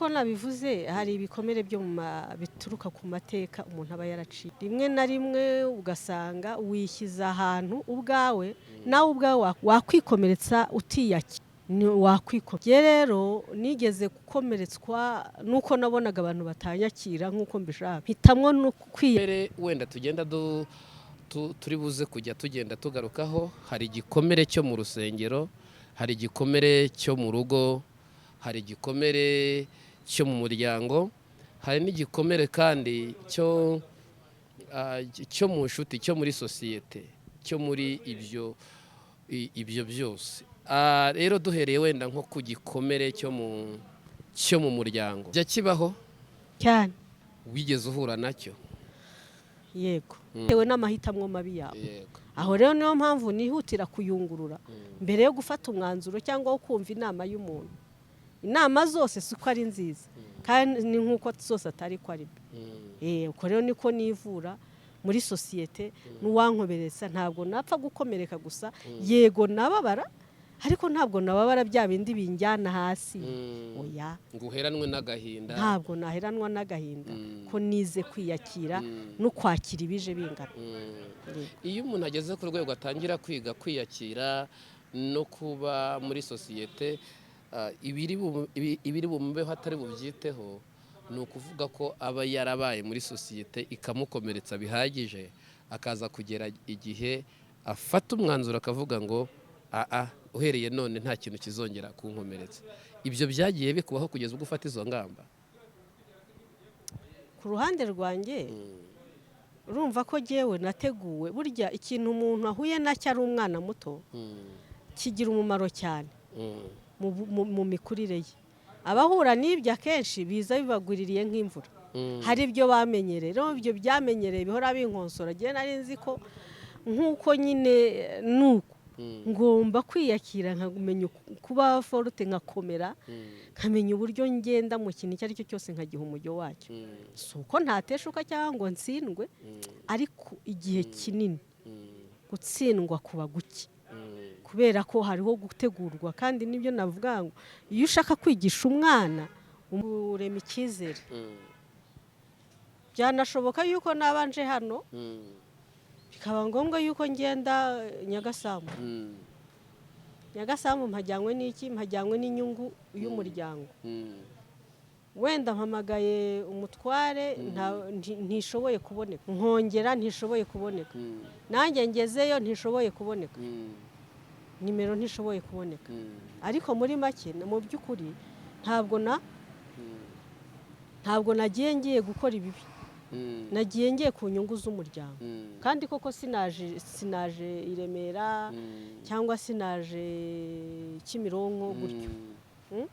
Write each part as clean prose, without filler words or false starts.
nk'uko nabivuze hari ibikomere byo bituruka ku mateka umuntu aba yaraciye rimwe na rimwe ugasanga wishyize ahantu ubwawe nawe ubwawe wakwikomeretsa utiyakira wakwikomeretse rero nigeze gukomeretswa nuko nabonaga abantu batanyakira nk'uko mbishaka hitamwo no kwiyere wenda tugenda turi buze kujya tugenda tugarukaho hari igikomere cyo mu rusengero hari igikomere cyo mu rugo hari igikomere cyo mu muryango hari n'igikomere kandi cyo mu nshuti cyo muri sosiyete cyo muri ibyo byose rero duhereye wenda nko ku gikomere cyo mu muryango jya kibaho cyane wigeze uhura nacyo yego tewe n'amahitamo mabi yawe aho rero niyo mpamvu nihutira kuyungurura mbere yo gufata umwanzuro cyangwa kumva inama y'umuntu inama zose siko ari nziza kandi ni nkuko zose atari ko ari uko rero niko nivura muri sosiyete n'uwankoberetsa ntabwo napfa gukomereka gusa yego nababara ariko ntabwo nababara bya bindi binjyana hasi oya ngo uheranwe n'agahinda ntabwo naheranwa n'agahinda ko nize kwiyakira no kwakira ibije bingana iyo umuntu ageze ku rwego atangira kwiga kwiyakira no kuba muri sosiyete ibiri bumubeho atari bubyiteho ni ukuvuga ko aba yarabaye muri sosiyete ikamukomeretsa bihagije akaza kugera igihe afata umwanzuro akavuga ngo uhereye none nta kintu kizongera kunkomeretsa ibyo byagiye bikubaho kugeza ubwo ufata izo ngamba ku ruhande rwanjye urumva ko jyewe nateguwe burya ikintu umuntu ahuye nacyo ari umwana muto kigira umumaro cyane mu mikurire ye abahura n'ibyo akenshi biza bibagwiririye nk'imvura hari ibyo bamenyereye rero ibyo byamenyereye bihora binkonsora agiye nari nzi ko nk'uko nyine nuko ngomba kwiyakira nkamenya kuba forute nkakomera nkamenya uburyo ngenda mu kintu icyo ari cyo cyose nkagiha umujyo wacyo si uko ntateshuka cyangwa ngo ntsindwe ariko igihe kinini gutsindwa kuba guke kubera ko hariho gutegurwa kandi nibyo navuga ngo iyo ushaka kwigisha umwana urema icyizere byanashoboka yuko nabanje hano bikaba ngombwa yuko ngenda Nyagasambu mpajyanywe n'iki mpajyanywe n'inyungu y'umuryango wenda mpamagaye umutware ntishoboye kuboneka nkongera ntishoboye kuboneka nanjye ngezeyo ntishoboye kuboneka nimero ntishoboye kuboneka ariko muri make mu by'ukuri ntabwo nagiye ngiye gukora ibibi nagiye ngiye ku nyungu z'umuryango kandi koko sinaje i Remera cyangwa sinaje Kimironko gutyo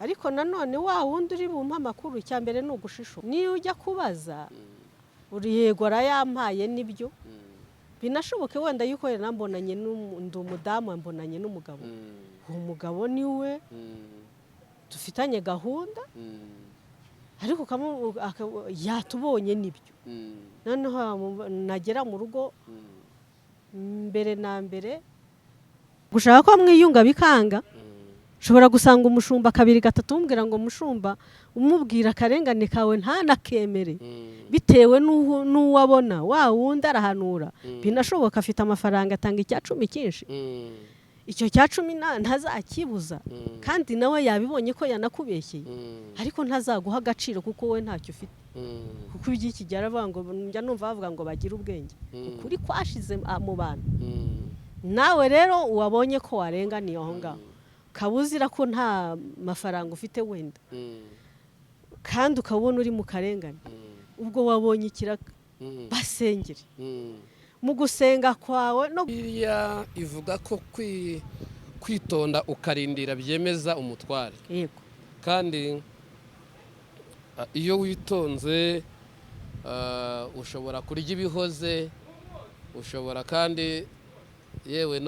ariko nanone wa wundi uri bumpa amakuru cya mbere ni ugushisho niyo ujya kubaza uri yego arayampaye nibyo binashoboke wenda yuko nambonanye umudamu mbonanye n'umugabo uwo mugabo niwe dufitanye gahunda ariko yatubonye nibyo noneho nagera mu rugo mbere na mbere gushaka ko mwiyunga bikanga ushobora gusanga umushumba 2-3 umbwira ngo mushumba umubwira akarengane kawe ntanakemere bitewe n'uwabona wa wundi arahanura binashoboka afite amafaranga atanga icya-10 cyinshi icyo cya-10 ntazakibuza kandi nawe yabibonye ko yanakubeshyeye ariko ntazaguha agaciro kuko we ntacyo ufite kuko iby'iki byaravuga ngo njya numva bavuga ngo bagire ubwenge ukuri kwashize mu bantu nawe rero wabonye ko warenganiye aho ngaho kabuzira ko nta mafaranga ufite wenda kandi ukabona uri mu karengane ubwo wabonye ikiraka basengere mu gusenga kwawe no Bibiliya ivuga ko kwitonda ukarindira byemeza umutware yego kandi iyo witonze ushobora kurya ibihoze ushobora kandi yewe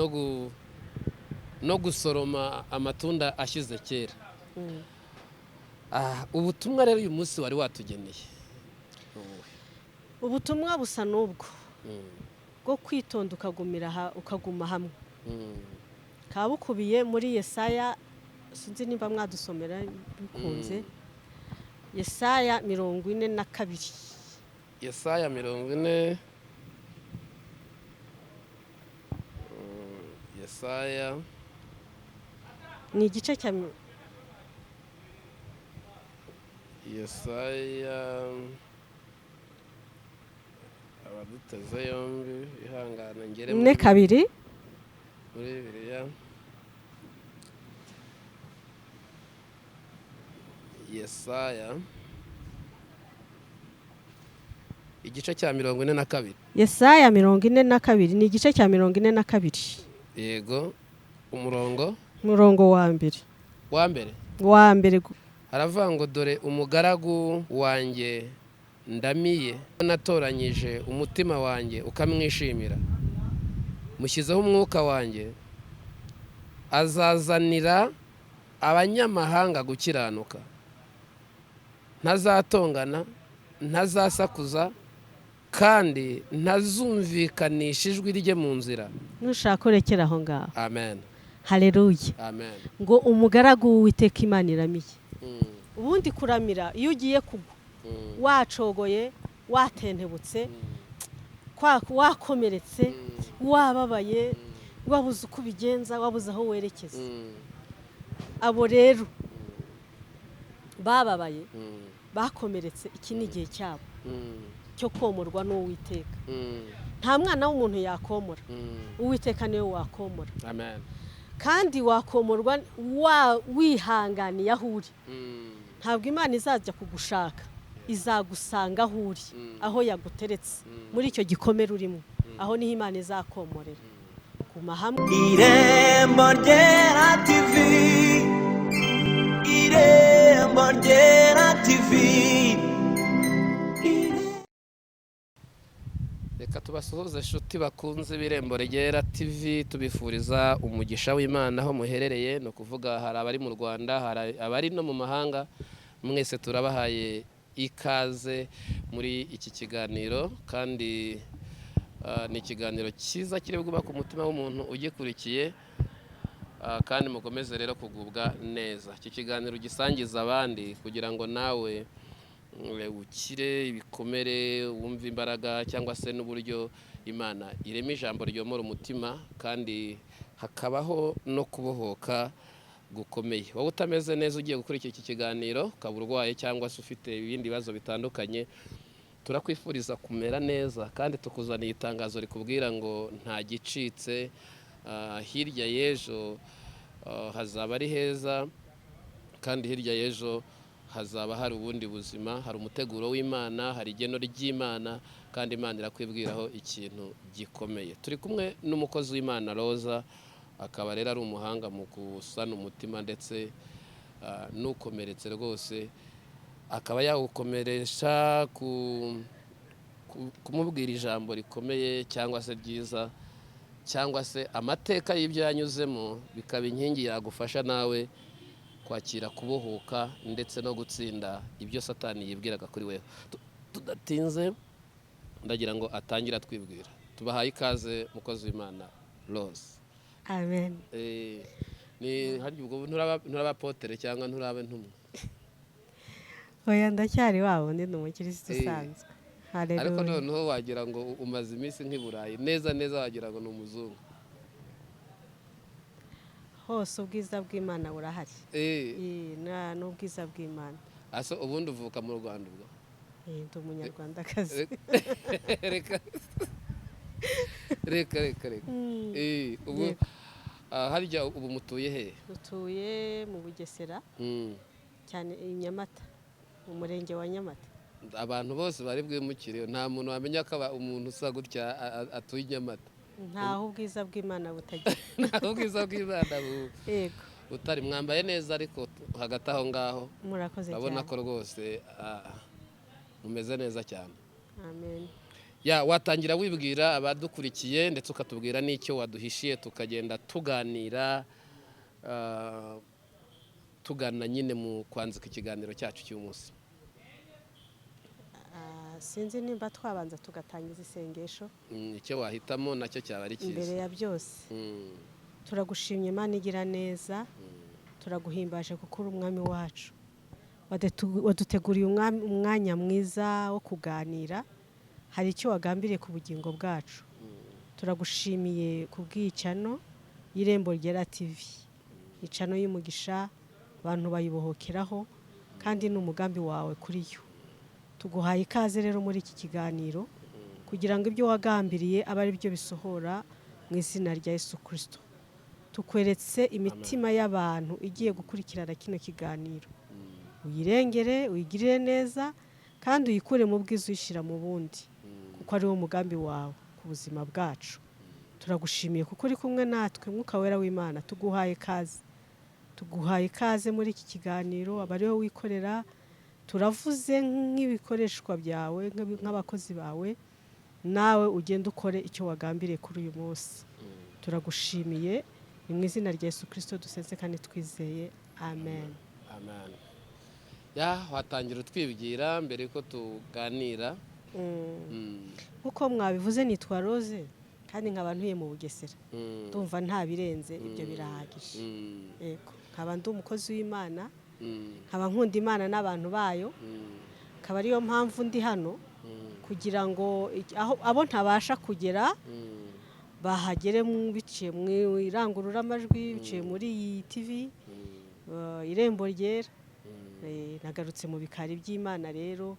no gusoroma amatunda ashize kera ubutumwa rero uyu munsi wari watugeneye ubutumwa busa n'ubwo bwo kwitonda ukaguma hamwe kabukubiye muri Yesaya sinzi niba mwadusomera bikunze Yesaya 42. Yesaya 40. Yesaya ni igice cya Yesaya abaduteze yombi ihangana ngere muri 2. muri Bibiliya. Yesaya igice cya 42. Yesaya 42 ni igice cya 42. Yego, umurongo wa mbere haravuga ngo dore umugaragu wanjye ndamiye, natoranyije umutima wanjye ukamwishimira, mushyizeho umwuka wanjye, azazanira abanyamahanga gukiranuka, ntazatongana, ntazasakuza, kandi ntazumvikanisha ijwi rye mu nzira. Nushaka urekera aho ngaho. Amen. Haleluya. Amen. Ngo umugaragu w'Uwiteka Imana iramiye. Ubundi kuramira iyo ugiye kugwa wacogoye, watentebutse, wakomeretse, wababaye, wabuze uko ubigenza, wabuze aho werekeza. Abo rero bababaye, bakomeretse, iki ni igihe cyabo cyo komorwa n'Uwiteka. Nta mwana w'umuntu yakomora, Uwiteka niwe wakomora. Amen. Kandi wakomorwa wihanganiye aho uri. Ntabwo Imana izajya kugushaka, izagusanga aho uri, aho yaguteretse muri icyo gikomere urimo. Aho niho Imana izakomorera. Kuma hamwe. Irembo ryera TV, Irembo ryera TV. Reka tubasuhuze inshuti bakunze b'Irembo ryera TV, tubifuriza umugisha w'Imana aho muherereye. No kuvuga hari abari mu Rwanda, hari abari no mu mahanga, mwese turabahaye ikaze muri iki kiganiro. Kandi ni ikiganiro cyiza kiri bwubaka umutima w'umuntu ugikurikiye, kandi mukomeze rero kugubwa neza. Iki kiganiro gisangiza abandi kugira ngo nawe ukire ibikomere, wumva imbaraga cyangwa se n'uburyo Imana irema ijambo ryomora umutima, kandi hakabaho no kubohoka gukomeye. Wowe utameze neza ugiye gukurikira iki kiganiro, ukaba urwaye cyangwa se ufite ibindi bibazo bitandukanye, turakwifuriza kumera neza, kandi tukuzaniye itangazo rikubwira ngo nta gicitse, hirya y'ejo hazaba ari heza, kandi hirya y'ejo hazaba hari ubundi buzima, hari umuteguro w'Imana, hari igeno ry'Imana, kandi Imana irakwibwiraho ikintu gikomeye. Turi kumwe n'umukozi w'Imana Roza, akaba rero ari umuhanga mu gusana umutima, ndetse n'ukomeretse rwose akaba yawukomeresha kumubwira ijambo rikomeye cyangwa se ryiza, cyangwa se amateka y'ibyo yanyuzemo bikaba inkingi yagufasha nawe kwakira kubohoka ndetse no gutsinda ibyo Satani yibwiraga kuri wewe. Tudatinze ndagira ngo atangire atwibwira. Tubahaye ikaze mukozi w'Imana Rose. Amen. Ni hari ubwo nturaba potere cyangwa nturabe ntumwe? Oya, ndacyari wabo ndi umukirisitu usanzwe. Haleluya. Ariko noneho wagira ngo umaze iminsi nk'iburayi, neza wagira ngo ni umuzungu. Hose ubwiza bw'Imana burahari. N'ubwiza bw'Imana. Aso ubundi uvuka mu Rwanda ubwo? Ndi umunyarwandakazi. Reka. Ubu harya ubu mutuye he? Dutuye mu Bugesera, cyane i Nyamata, mu murenge wa Nyamata. Abantu bose bari bwimukire, nta muntu wamenya ko umuntu usa gutya atuye i Nyamata. Ntaho ubwiza bw'Imana butagira. Ntaho ubwiza bw'Imana Yego. Utari mwambaye neza, ariko hagati aho ngaho murakoze cyane. urabona ko rwose mumeze neza cyane. Amen. Watangira wibwira abadukurikiye, ndetse ukatubwira n'icyo waduhishiye, tukagenda tuganira tugana nyine mu kwanzika ikiganiro cyacu cy'umunsi. Sinzi nimba twabanza tugatangiza isengesho. Icyo wahitamo nacyo cyaba ari cyiza. Imbere ya byose turagushimye Imana igira neza, turaguhimbaje kuko uri umwami wacu, waduteguriye umwanya mwiza wo kuganira. Hari icyo wagambiriye ku bugingo bwacu. Turagushimiye kubw'icano y'Irembo Ryera TV. Icano y'umugisha abantu bayibohokeraho kandi n'umugambi wawe kuri yo. Tuguhaye ikaze rero muri iki kiganiro kugira ngo ibyo wagambiriye abe ari byo bisohora mu izina rya Yesu Kristo. Tukweretse imitima y'abantu igiye gukurikirana kino kiganiro. Uyirengere, uyigirire neza kandi uyikure mu bwiza uyishyira mu bundi, kuko ari wo mugambi wawe ku buzima bwacu. Turagushimiye kuko uri kumwe natwe, Mwuka Wera w'Imana. Tuguhaye ikaze muri iki kiganiro, aba ariho wikorera. Turavuze nk'ibikoreshwa byawe, nk'abakozi bawe, nawe ugenda ukore icyo wagambiriye kuri uyu munsi. Turagushimiye, ni mu izina rya Yesu Kristo dusenze kandi twizeye, amen. Amen. Watangira utwibwira mbere yuko tuganira. Nkuko mwabivuze nitwa Rose kandi nkaba ntuye mu Bugesera. Ndumva nta birenze, ibyo birahagije. Yego, nkaba ndi umukozi w'Imana, nkaba nkunda Imana n'abantu bayo. Akaba ariyo mpamvu ndi hano kugira ngo abo ntabasha kugera bahagere biciye mu irangururamajwi, biciye muri iyi TV Irembo Ryera. Nagarutse mu bikari by'Imana rero.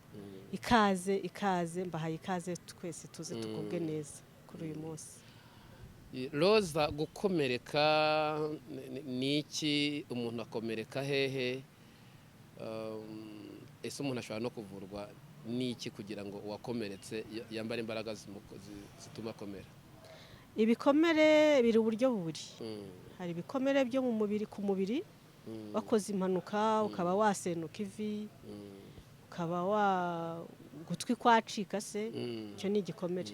Ikaze mbahaye ikaze, twese tuze tukubwe neza kuri uyu munsi. Roza, gukomereka ni iki? Umuntu akomereka hehe? Ese umuntu ashobora no kuvurwa n'iki kugira ngo uwakomeretse yambare imbaraga zituma akomera? Ibikomere biri uburyo bubiri. Hari ibikomere byo mu mubiri, ku mubiri wakoze impanuka ukaba wasenuka ivi, ukaba gutwi kwacika se, icyo ni igikomere.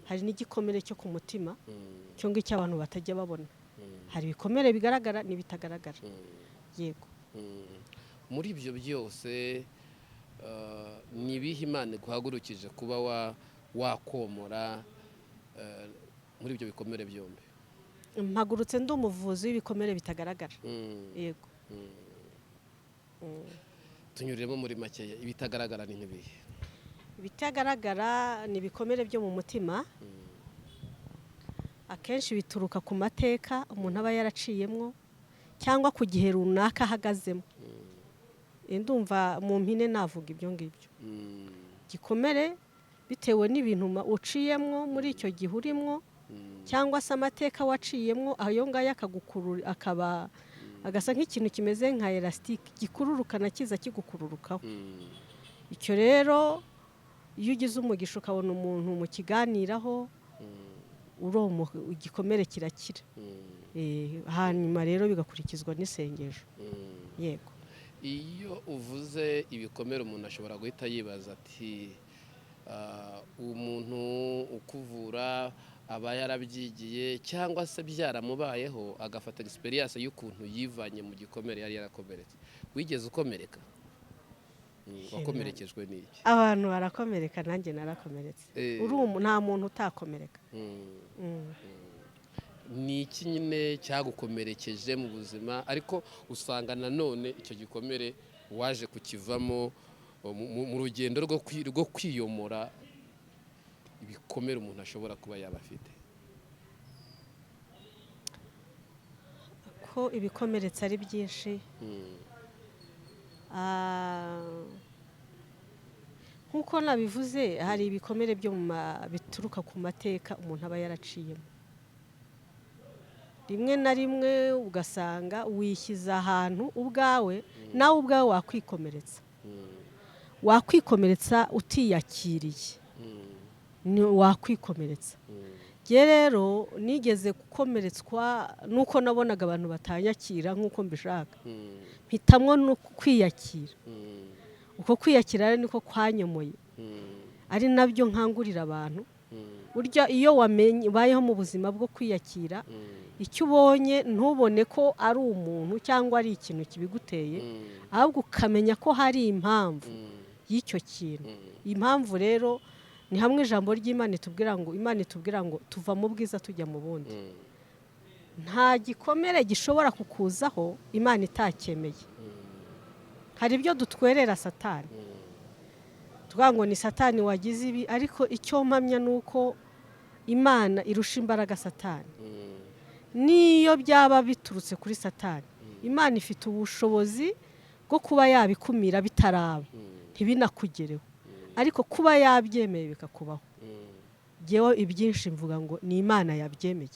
Hari n'igikomere cyo ku mutima, cyo ngicyo abantu batajya babona. Hari ibikomere bigaragara n'ibitagaragara. Yego. Muri ibyo byose ni ibihe Imana iguhagurukije kuba wakomora muri ibyo bikomere byombi? Mpagurutse ndi umuvuzi w'ibikomere bitagaragara. Yego. Tunyuriremo muri makeya, ibitagaragara ni nk'ibihe? Ibitagaragara ni ibikomere byo mu mutima. Akenshi bituruka ku mateka umuntu aba yaraciyemwo cyangwa ku gihe runaka ahagazemo. Ndumva mu mpine navuga ibyo ngibyo. Gikomere bitewe n'ibintu uciyemwo muri icyo gihe urimo, cyangwa se amateka waciyemwo, ayo ngayo akagukurura, akaba agasa nk'ikintu kimeze nka elastique gikururukana kiza kigukururukaho. Icyo rero iyo ugize umugisha ukabona umuntu mu kiganiraho, igikomere kirakira. Hanyuma rero bigakurikizwa n'isengesho. Yego. Iyo uvuze ibikomere umuntu ashobora guhita yibaza ati umuntu ukuvura aba yarabyigiye cyangwa se byaramubayeho agafata experience y'ukuntu yivanye mu gikomere yari yarakomeretse. Wigeze ukomereka? Wakomerekejwe n'iki? Abantu barakomereka, nanjye narakomeretse. Nta muntu utakomereka. Ni iki nyine cyagukomerekeje mu buzima, ariko usanga nanone icyo gikomere waje kukivamo mu rugendo rwo kwiyomora ibikomere umuntu ashobora kuba yaba afite? Ko ibikomeretsa ari byinshi. Nk'uko nabivuze, hari ibikomere bituruka ku mateka umuntu aba yaraciyemo. Rimwe na rimwe ugasanga wishyize ahantu ubwawe, nawe ubwawe wakwikomeretsa utiyakiriye. Wakwikomeretsa. Rero nigeze gukomeretswa nuko nabonaga abantu batanyakira nk'uko mbishaka. Mpitamwo no kwiyakira. Uko kwiyakira niko kwanyomoye. Ari nabyo nkangurira abantu. Burya iyo ubayeho mu buzima bwo kwiyakira, icyo ubonye ntubone ko ari umuntu cyangwa ari ikintu kibiguteye, ahubwo ukamenya ko hari impamvu y'icyo kintu. Impamvu rero ni hamwe ijambo ry'Imana itubwira ngo tuva mu bwiza tujya mu bundi. Nta gikomere gishobora kukuzaho Imana itacyemeye. hari ibyo dutwerera satani tuvuga ngo ni satani wagize ibi, ariko icyo mpamya ni uko imana irusha imbaraga satani. Niyo byaba biturutse kuri satani, imana ifite ubushobozi bwo kuba yabikumira bitaraba ntibinakugereho, ariko kuba yabyemeye bikakubaho. Jyewe ibyinshi mvuga ngo ni imana yabyemeye.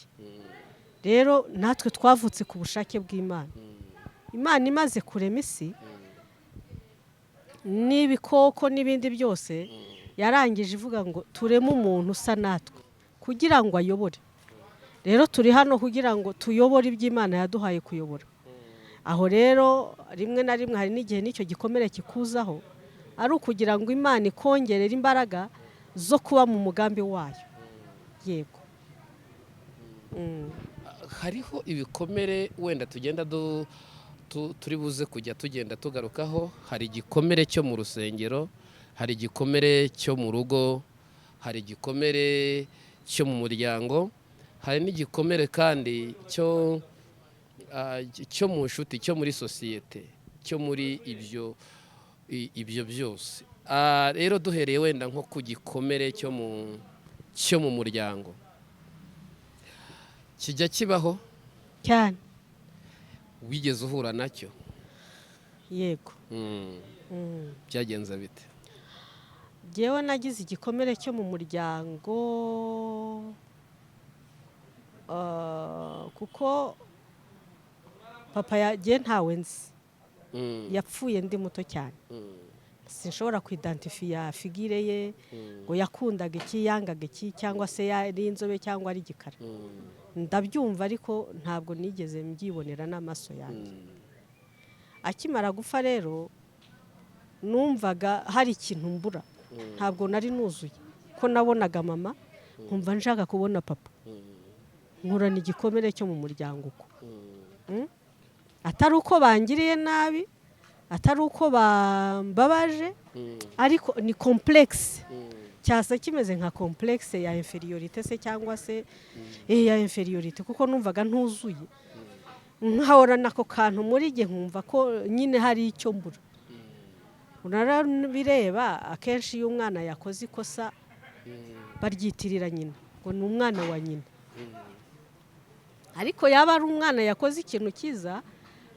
Rero natwe twavutse ku bushake bw'imana. Imana imaze kurema isi n'ibikoko n'ibindi byose, yarangije ivuga ngo tureme umuntu usa natwe kugira ngo ayobore. Rero turi hano kugira ngo tuyobore iby'Imana yaduhaye kuyobora. Aho rero rimwe na rimwe hari n'igihe n'icyo gikomere kikuzaho, ari ukugira ngo Imana ikongerere imbaraga zo kuba mu mugambi wayo. Yego. Hariho ibikomere wenda tugenda turi buze kujya tugenda tugarukaho. Hari igikomere cyo mu rusengero, hari igikomere cyo mu rugo, hari igikomere cyo mu muryango, hari n'igikomere kandi cyo mu nshuti, cyo muri sosiyete, cyo muri ibyo byose. Rero duhereye wenda nko ku gikomere cyo mu muryango, kijya kibaho cyane. Wigeze uhura nacyo? Yego. Byagenze bite? Jyewe nagize igikomere cyo mu muryango kuko papa yagiye ntawe nzi, yapfuye ndi muto cyane. Sinshobora kwidantifiya figire ye ngo yakundaga iki, yangaga iki, cyangwa se yari inzobe cyangwa ari igikara. Ndabyumva ariko ntabwo nigeze mbyibonera n'amaso yanjye. Akimara gupfa rero numvaga hari ikintu mbura, ntabwo nari nuzuye ko nabonaga mama nkumva nshaka kubona papa. Nkurana igikomere cyo mu muryango uko. Atari uko bangiriye nabi, atari uko bambabaje, ariko ni complexe. Cyasa kimeze nka complexe ya inferiorité se cyangwa se ya inferiorité, kuko numvaga ntuzuye. Nkahorana ako kantu muri jye nkumva ko nyine hari icyo mbura. Unarabireba akenshi iyo umwana yakoze ikosa baryitirira nyina ngo ni umwana wa nyina, ariko yaba ari umwana yakoze ikintu cyiza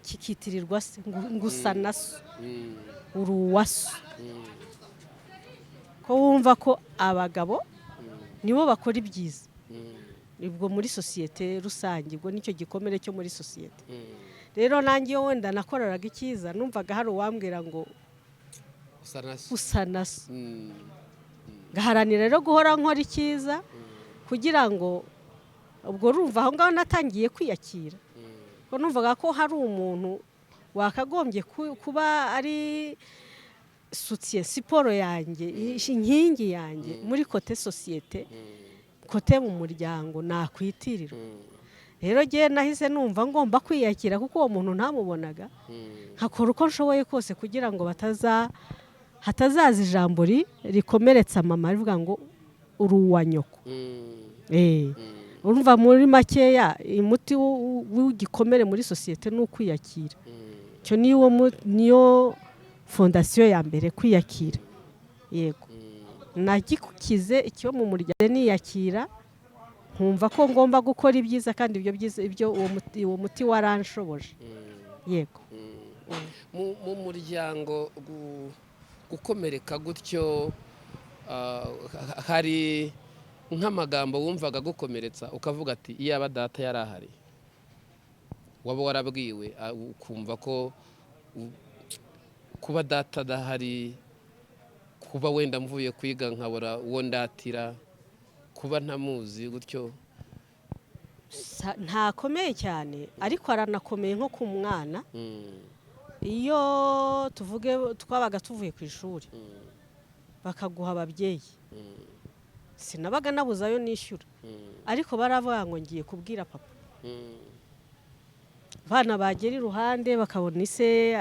kikitirirwa se ngo usa na so, uri uwa so. Ko wumva ko abagabo nibo bakora ibyiza, ubwo muri sosiyete rusange, ubwo nicyo gikomere cyo muri sosiyete. Rero nanjye wenda nakoreraga icyiza numvaga hari uwambwira ngo usa na so. Ngaharanira rero guhora nkora icyiza kugira ngo, ubwo rumva aho ngaho natangiye kwiyakira. Ko numvaga ko hari umuntu wakagombye kuba ari soutien, siporo yanjye, inkingi yanjye muri kote sosiyete, kote mu muryango nakwitirira. Rero jye nahise numva ngomba kwiyakira kuko uwo muntu ntamubonaga, nkakora uko nshoboye kose kugira ngo hatazaza ijambo rikomeretsa mama rivuga ngo uri uwa nyoko. Urumva muri makeya umuti w'igikomere muri sosiyete ni ukwiyakira. Cyo niyo fondasiyo ya mbere, kwiyakira. Yego. Nagikize icyo mu muryango niyakira, nkumva ko ngomba gukora ibyiza kandi ibyo byiza uwo muti waranshoboje. Yego. Mu muryango gukomereka gutyo, hari nk'amagambo wumvaga gukomeretsa ukavuga ati iyaba data yari ahari, waba warabwiwe ukumva ko kuba data adahari, kuba wenda mvuye kwiga nkabura uwo ndatira, kuba ntamuzi gutyo? Ntakomeye cyane, ariko aranakomeye nko ku mwana. Iyo twabaga tuvuye ku ishuri bakaguha ababyeyi, sinabaga nabuzayo nishyura, ariko baravuga ngo ngiye kubwira papa. Abana bagera iruhande bakabona ise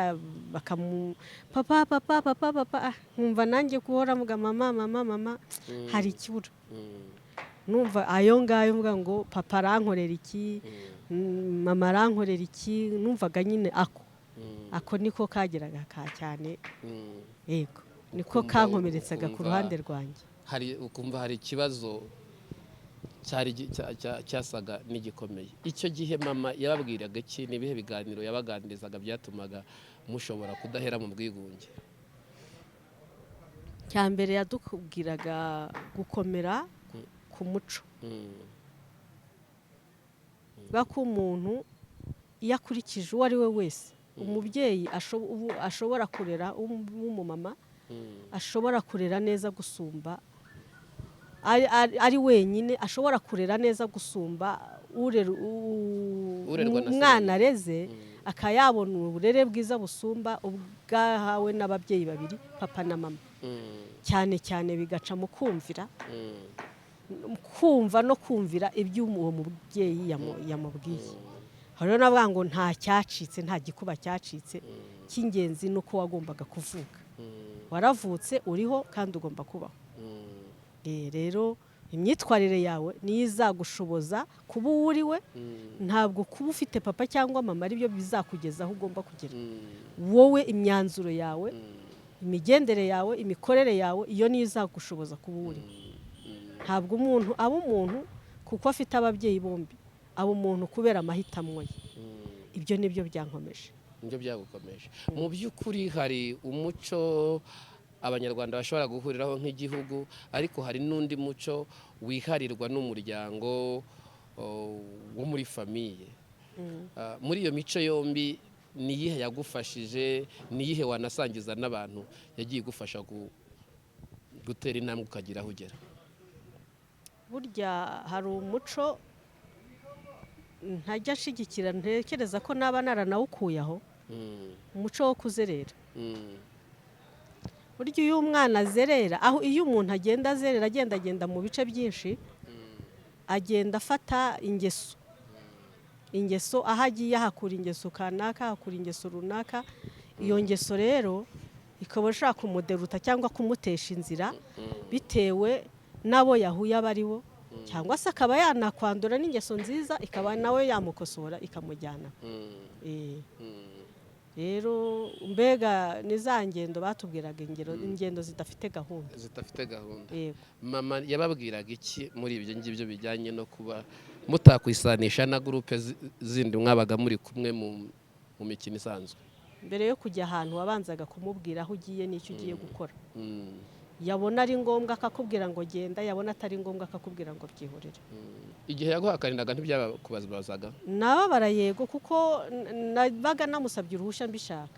papa, nkumva nanjye guhora muga mama hari ikibura. Numva ayo ngayo mvuga ngo papa arankorera iki, mama arankorera iki, numvaga nyine ako. ako niko kageraga ka cyane yego niko kankomeretsaga ku ruhande rwanjye. Ukumva hari ikibazo cyasaga n'igikomeye. Icyo gihe mama yababwiraga iki? N'ibihe biganiro yabaganirizaga byatumaga mushobora kudahera mu bwigunge? Cya mbere yadukubwiraga gukomera ku muco, ko umuntu iyo akurikije uwo ari we wese, umubyeyi ashobora kurera w'umumama ashobora kurera neza gusumba ari wenyine, ashobora kurera neza gusumba umwana areze, akayabona uburere bwiza busumba ubwahawe n'ababyeyi babiri, papa na mama. Cyane cyane bigaca mu kumvira, kumva no kumvira ibyo uwo mubyeyi yamubwiye. Hano navuga ngo nta cyacitse, nta gikuba cyacitse, cy'ingenzi nuko wagombaga kuvuka. Waravutse uriho kandi ugomba kubaho. Rero imyitwarire yawe niyo izagushoboza kuba uwuriwe, ntabwo kuba ufite papa cyangwa mama ari byo bizakugeza aho ugomba kugera. Wowe imyanzuro yawe, imigendere yawe, imikorere yawe, iyo niyo izagushoboza kuba uwuriwe. Ntabwo umuntu aba umuntu kuko afite ababyeyi bombi, aba umuntu kubera amahitamo ye. Ibyo nibyo byankomeje. Nibyo byagukomeje. Mu by'ukuri hari umuco Abanyarwanda bashobora guhuriraho nk'igihugu, ariko hari n'undi muco wiharirwa n'umuryango wo muri famiye. Muri iyo mico yombi ni iyihe yagufashije, ni iyihe wanasangiza n'abantu yagiye igufasha gutera intambwe ukagira aho ugera? Burya hari umuco ntajya ashigikira, ntekereza ko naba naranawukuyeho, umuco wo kuzerera. Burya iyo umwana azerera, aho iyo umuntu agenda azerera, agenda mu bice byinshi, agenda afata ingeso aho agiye ahakura ingeso kanaka, ahakura ingeso runaka. Iyo ngeso rero ikaba ishaka kumuderuta cyangwa kumutesha inzira bitewe n'abo yahuye aba ari bo, cyangwa se akaba yanakwandura n'ingeso nziza ikaba nawe yamukosora ikamujyana. Rero mbega ni za ngendo batubwiraga, ingendo zidafite gahunda. Mama yababwiraga iki muri ibyo ngibyo bijyanye no kuba mutakwisanisha na groupe zindi mwabaga muri kumwe mu mikino isanzwe? Mbere yo kujya ahantu wabanzaga kumubwira aho ugiye n'icyo ugiye gukora. Yabona ari ngombwa akakubwira ngo genda, yabona atari ngombwa akakubwira ngo byihorere. Igihe yaguhakaniraga ntibyakubazaga? Nababara yego, kuko nabaga namusabye uruhushya mbishaka.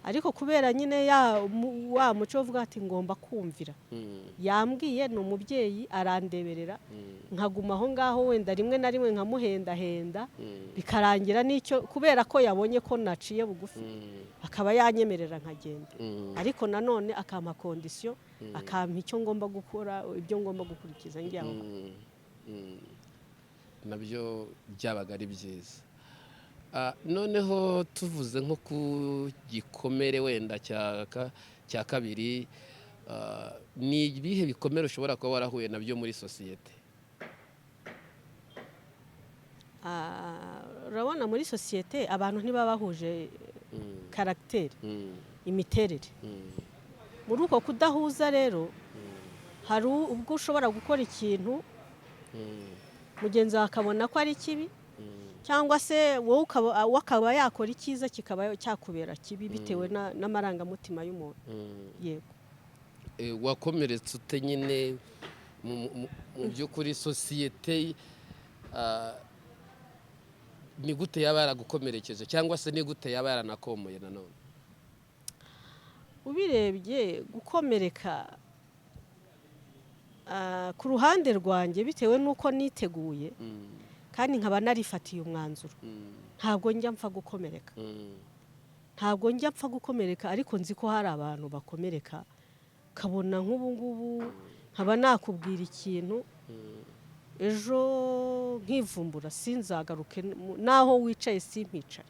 Ariko kubera nyine wa muco uvuga ati ngomba kumvira, yambwiye ni umubyeyi arandeberera, nkaguma aho ngaho, wenda rimwe na rimwe nkamuhendahenda, bikarangira n'icyo kubera ko yabonye ko naciye bugufi akaba yanyemerera nkagenda. Ariko nanone akampa kondisiyo, akampa icyo ngomba gukora, ibyo ngomba gukurikiza njyaho. Nabyo byabaga ari byiza. Noneho tuvuze nko ku gikomere wenda cya kabiri, ni ibihe bikomere ushobora kuba warahuye nabyo muri sosiyete? Urabona muri sosiyete abantu ntibaba bahuje karagiteri, imiterere. Muri uko kudahuza rero, hari ubwo ushobora gukora ikintu mugenzi wawe akabona ko ari kibi, cyangwa se wowe akaba yakora icyiza kikaba cyakubera kibi bitewe n'amarangamutima y'umuntu. Yego. Wakomeretse ute nyine mu by'ukuri sosiyete? Ni gute yaba yaragukomerekeje, cyangwa se ni gute yaba yaranakomoye nanone? Ubirebye gukomereka ku ruhande rwanjye bitewe n'uko niteguye kandi nkaba narifatiye umwanzuro, ntabwo njya mpfa gukomereka. Ntabwo njya mpfa gukomereka, ariko nzi ko hari abantu bakomereka, kabona nk'ubu ngubu nkaba nakubwira ikintu, ejo nkivumbura sinzagaruke, naho wicaye simpicare,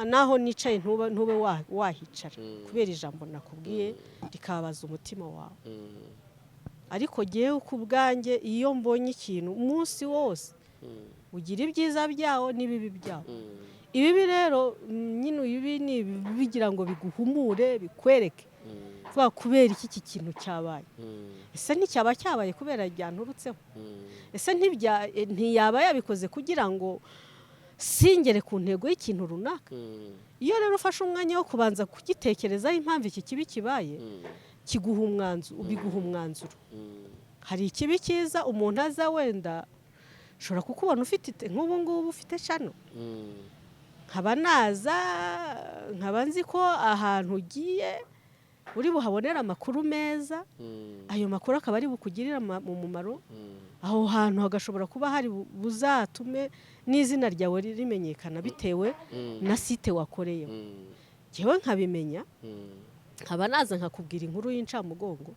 naho nicaye ntube wahicara, kubera ijambo nakubwiye rikabaza umutima wawe. Ariko ngewe ku bwanjye iyo mbonye ikintu umunsi wose ugira ibyiza byawo n'ibibi byawo. ibibi rero nyine ibi ni bigira ngo biguhumure bikwereke vuba kubera iki kintu cyabaye ese nticyaba cyabaye kubera ryanturutseho ese ntiyaba yabikoze kugira ngo singere ku ntego y'ikintu runaka iyo rero ufashe umwanya wo kubanza kugitekerezaho impamvu iki kibi kibaye kiguha umwanzuro ubiguha umwanzuro hari ikibi cyiza umuntu aza wenda ushobora kukubona ufite nk'ubu ngubu ufite shano nkaba naza nkaba nzi ko ahantu ugiye uri buhabonera amakuru meza ayo makuru akaba ari bukugirira umumaro aho hantu hagashobora kuba hari buzatume n'izina ryawe rimenyekana bitewe na site wakoreyemo njyewe nkabimenya nkaba naza nkakubwira inkuru y'incamugongo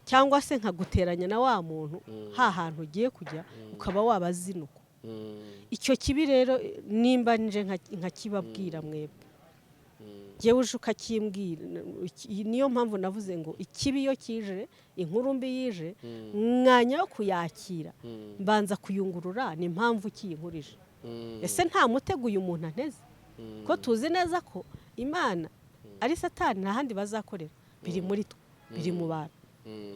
cyangwa se nkaguteranya na wa muntu hantu ugiye kujya ukaba wabazinuka icyo kibi rero nimba nje nkakibabwira mwebwe njyewe uje ukakimbwira niyo mpamvu navuze ngo ikibi iyo kije inkuru mbi yije mwanya wo kuyakira mbanza kuyungurura ni impamvu kiyinkurije ese nta mutego uyu muntu anteze ko tuzi neza ko imana ari satani nta handi bazakorera biri muri twe biri mu bantu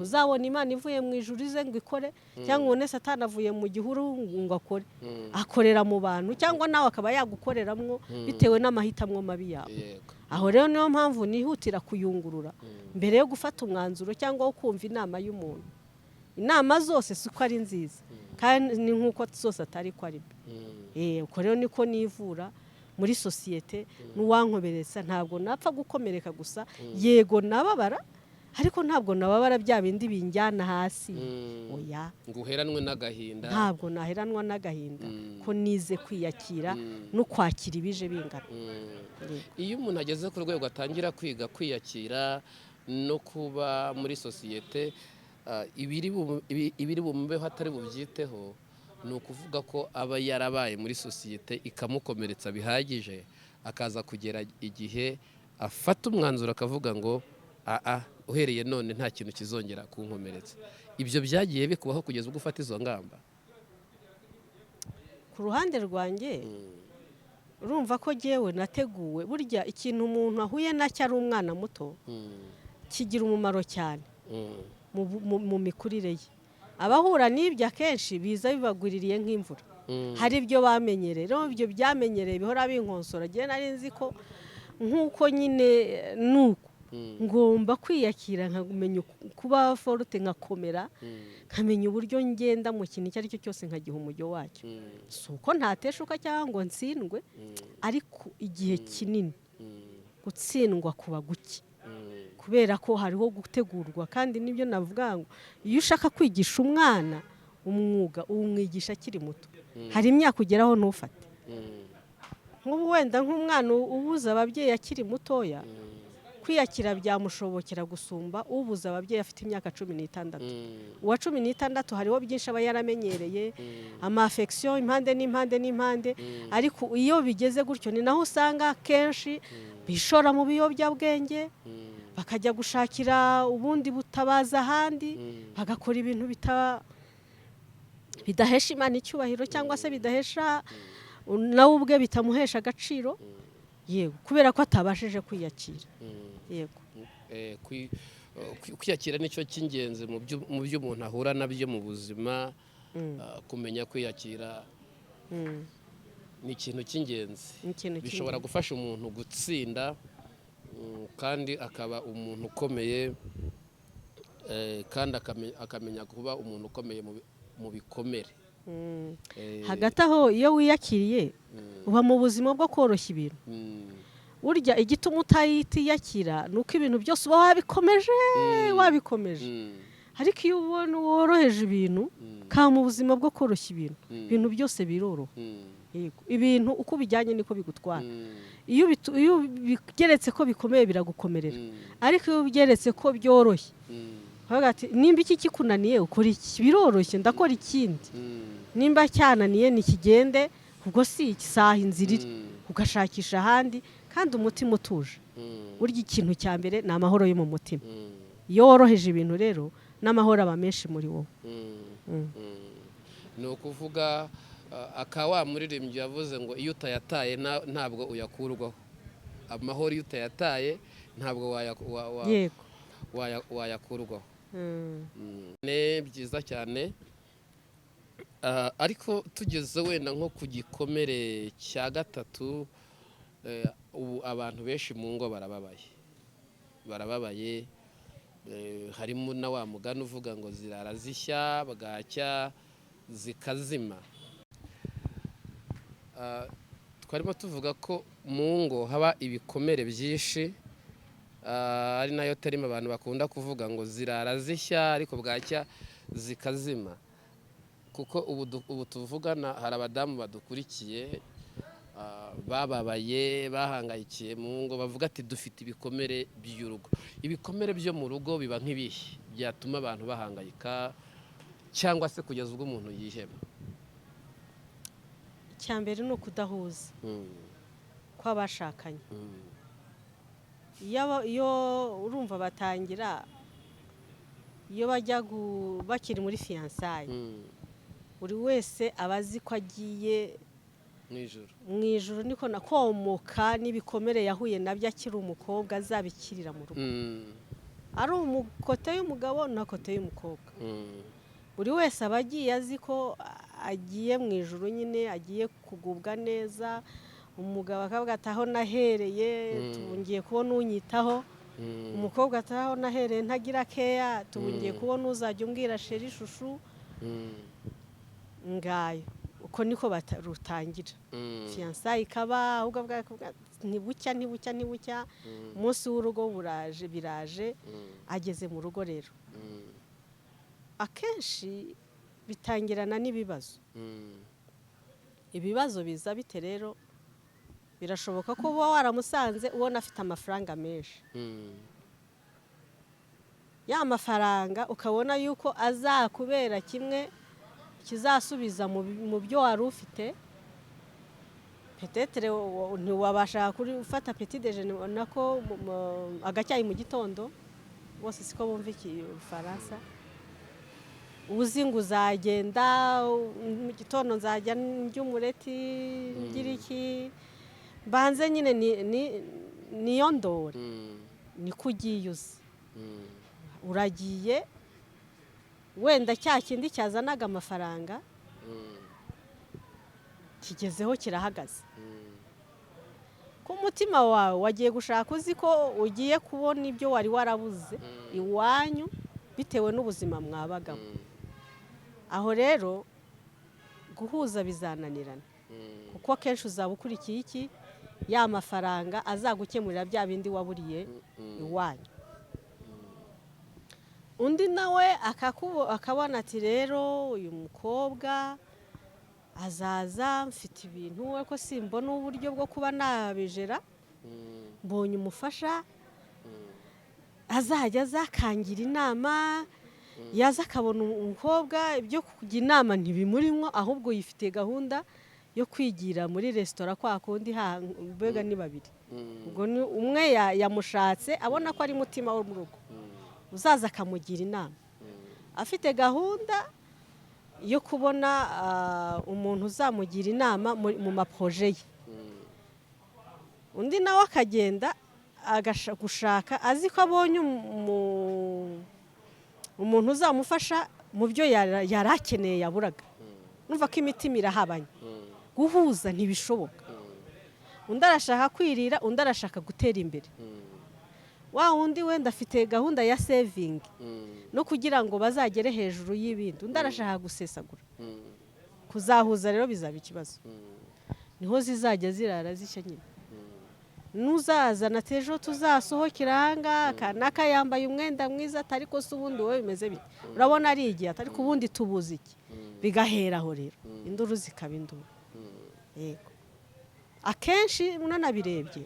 uzabona imana ivuye mu ijuru ize ngo ikore cyangwa ubone satani avuye mu gihuru ngo akore akorera mu bantu cyangwa nawe akaba yagukoreramwo bitewe n'amahitamo mabi yawe aho rero niyo mpamvu nihutira kuyungurura mbere yo gufata umwanzuro cyangwa wo kumva inama y'umuntu inama zose siko ari nziza kandi ni nk'uko zose atari ko ari uko rero niko nivura muri sosiyete n'uwankomeretsa ntabwo napfa gukomereka gusa yego nababara ariko ntabwo nababara bya bindi binjyana hasi oya ngo uheranwe n'agahinda ntabwo naheranwa n'agahinda ko nize kwiyakira no kwakira ibije bingana iyo umuntu ageze ku rwego atangira kwiga kwiyakira no kuba muri sosiyete ibiri bumubeho atari bubyiteho ni ukuvuga ko aba yarabaye muri sosiyete ikamukomeretsa bihagije akaza kugera igihe afata umwanzuro akavuga ngo uhereye none nta kintu kizongera kunkomeretsa ibyo byagiye bikubaho kugeza ubwo ufata izo ngamba ku ruhande rwanjye urumva ko jyewe nateguwe burya ikintu umuntu ahuye nacyo ari umwana muto kigira umumaro cyane mu mikurire ye abahura n'ibyo akenshi biza bibagwiririye nk'imvura hari ibyo bamenyereye rero ibyo byamenyereye bihora binkonsora agiye nari nzi ko nk'uko nyine nuko ngomba kwiyakira nkamenya kuba forute nkakomera nkamenya uburyo ngenda mu kintu icyo ari cyo cyose nkagiha umujyo wacyo si uko ntateshuka cyangwa ngo ntsindwe ariko igihe kinini gutsindwa kuba guke kubera ko hariho gutegurwa kandi nibyo navuga ngo iyo ushaka kwigisha umwana umwuga uwumwigisha akiri muto hari imyaka ugeraho ntufate nk'ubu wenda nk'umwana ubuza ababyeyi akiri mutoya kwiyakira byamushobokera gusumba ubuza ababyeyi afite imyaka 16 uwa 16 hariho byinshi aba yaramenyereye amafection impande n'impande ariko iyo bigeze gutyo ni naho usanga kenshi bishora mu biyobyabwenge bakajya gushakira ubundi butabaza ahandi bagakora ibintu bidahesha Imana icyubahiro cyangwa se bidahesha nawe ubwe bitamuhesha agaciro yego kubera ko atabashije kwiyakira yego kwiyakira nicyo cy'ingenzi mu byo umuntu ahura nabyo mu buzima kumenya kwiyakira ni ikintu cy'ingenzi bishobora gufasha umuntu gutsinda kandi akaba umuntu ukomeye kandi akamenya kuba umuntu ukomeye mu bikomere hagati aho iyo wiyakiriye uba mu buzima bwo koroshya ibintu burya igituma utayiyakira ni uko ibintu byose uba wabikomeje ariko iyo ubona woroheje ibintu kaba mu buzima bwo koroshya ibintu byose biroroha ibintu uko bijyanye niko bigutwara iyo bigeretse ko bikomeye biragukomerera ariko iyo bigeretse ko byoroshye nimba iki kikunaniye ukora iki biroroshye ndakora ikindi nimba cyananiye nikigende ubwo si isaha inzira iri ugashakisha ahandi kandi umutima utuje burya ikintu cya mbere ni amahoro yo mu mutima iyo woroheje ibintu rero n'amahoro aba menshi muri wowe ni ukuvuga akawa muririmbyi yavuze ngo iyo utayataye ntabwo uyakurwaho, amahoro iyo utayataye ntabwo wayakurwaho. Ni byiza cyane. Ariko tugeze wenda nko ku gikomere cya gatatu, ubu abantu benshi mu ngo barababaye, harimo na wa mugani uvuga ngo zirara zishya bwacya zikazima. Twarimo tuvuga ko mu ngo haba ibikomere byinshi, ari nayo terima abantu bakunda kuvuga ngo zirara zishya ariko bwacya zikazima, kuko ubu tuvugana hari abadamu badukurikiye bababaye bahangayikiye mu ngo, bavuga ati dufite ibikomere by'urugo. Ibikomere byo mu rugo biba nk'ibihe byatuma abantu bahangayika cyangwa se kugeza ubwo umuntu yiheba? Icyambere ni ukudahuza kw'abashakanye. Iyo urumva batangira, iyo bakiri muri fiyansaye, buri wese aba azi ko agiye mu ijuru, niko nakomoka n'ibikomere yahuye nabyo akiri umukobwa azabikirira mu rugo, ari umukote y'umugabo na kote y'umukobwa. Buri wese aba agiye azi ko agiye mu ijuru, nyine agiye kugubwa neza. Umugabo akavuga ati aho nahereye tubungiye kubona unyitaho, umukobwa ati aho nahereye ntagira keya tubungiye kubona uzajya umbwira sheri ishushu. Ngayo uko niko rutangira fiyansaye ikaba, ahubwo ntibucya umunsi w'urugo biraje ageze mu rugo. Rero akenshi bitangirana n'ibibazo. Ibibazo biza bite rero? Birashoboka ko uba waramusanze ubona afite amafaranga menshi, ya mafaranga ukabona yuko azakubera kimwe kizasubiza mu byo wari ufite. Petetere ntiwabasha gufata petit déjeuner nako agacyayi mu gitondo, bose siko bumva Igifaransa. Uzi ngo uzagenda mu gitondo nzajya ndya umureti ngira iki, banze nyine niyo ndore, niko ugiye uzi. Uragiye wenda cya kindi cyazanaga amafaranga kigezeho kirahagaze. Ku mutima wawe wagiye gushaka uzi ko ugiye kubona ibyo wari warabuze iwanyu bitewe n'ubuzima mwabagamo. Aho rero guhuza bizananirana, kuko akenshi uzaba ukurikiye iki, ya mafaranga azagukemurira bya bindi waburiye iwanyu. Undi nawe akabona ati rero uyu mukobwa azaza mfite ibintu ariko simbona uburyo bwo kuba nabijera, mbonye umufasha azajya azakangira inama, yaza akabona umukobwa ibyo kujya inama ntibimurimo, ahubwo yifitiye gahunda yo kwigira muri resitora kwa kundi mbega ni babiri. Ubwo umwe yamushatse abona ko ari mutima wo mu rugo, uzaza akamugira inama, afite gahunda yo kubona umuntu uzamugira inama mu maproje ye. Undi nawe akagenda gushaka azi ko abonye umuntu uzamufasha mu byo yari akeneye yaburaga. Numva ko imitima irahabanye, guhuza ntibishoboka. Undi arashaka kwirira, undi arashaka gutera imbere. Wa wundi wenda afite gahunda ya saving no kugira ngo bazagere hejuru y'ibindi, undi arashaka gusesagura. Kuzahuza rero bizaba ikibazo, niho zizajya zirara zishya nyine. Nuzazana tejo tuzasohokera hanga kanaka yambaye umwenda mwiza atari ko se ubundi wowe bimeze bite, urabona ari igihe atari ko ubundi tubuze iki, bigaheraho rero induru zikaba induru. Yego akenshi munanabirebye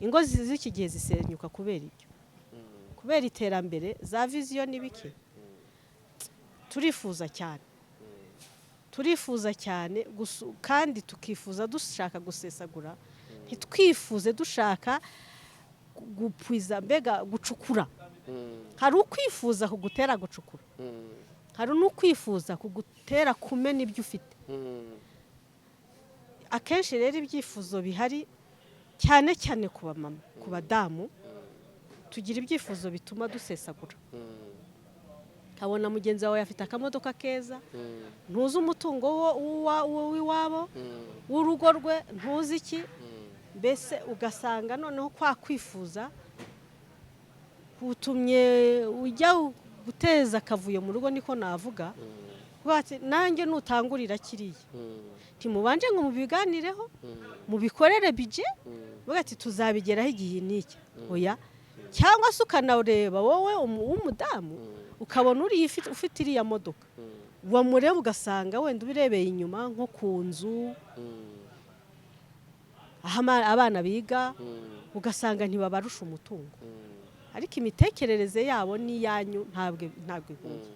ingo z'iki gihe zisenyuka kubera ibyo, kubera iterambere za vision n'ibiki. Turifuza cyane kandi tukifuza dushaka gusesagura, ntitwifuze dushaka gupwiza mbega gucukura. Hari ukwifuza kugutera gucukura, hari n'ukwifuza kugutera kumena ibyo ufite. akenshi rero ibyifuzo bihari cyane cyane ku bamama ku badamu tugira ibyifuzo bituma dusesagura kabona mugenzi wawe afite akamodoka keza ntuzi umutungo w'iwabo w'urugo rwe ntuzi iki mbese ugasanga noneho kwa kwifuza kutumye ujya guteza akavuyo mu rugo niko navuga nanjye nutangurira kiriya timubanje ngo mubiganireho mubikorere bije bagati tuzabigeraho igihe n'iki oya cyangwa se ukanareba wowe w'umudamu ukabona uri ufite iriya modoka wamureba ugasanga wenda ubirebeye inyuma nko ku nzu aho abana biga ugasanga ntibabarusha umutungo ariko imitekerereze yabo n'iyanyu ntabwo ihuye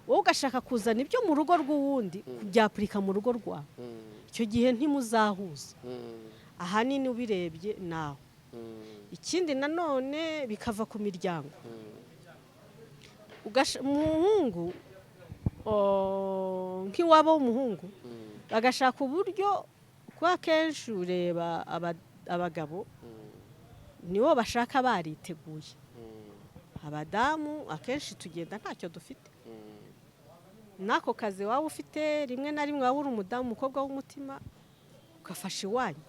wowe ugashaka kuzana ibyo mu rugo rw'uwundi kubyapurika mu rugo rwawe icyo gihe ntimuzahuza ahanini ubirebye nawe ikindi nanone bikava ku miryango umuhungu nk'iwabo w'umuhungu bagashaka uburyo kuba kenshi ureba abagabo nibo bashaka bariteguye abadamu akenshi tugenda ntacyo dufite n'ako kazi waba ufite rimwe na rimwe waba uri umudamu umukobwa w'umutima ugafasha iwanyu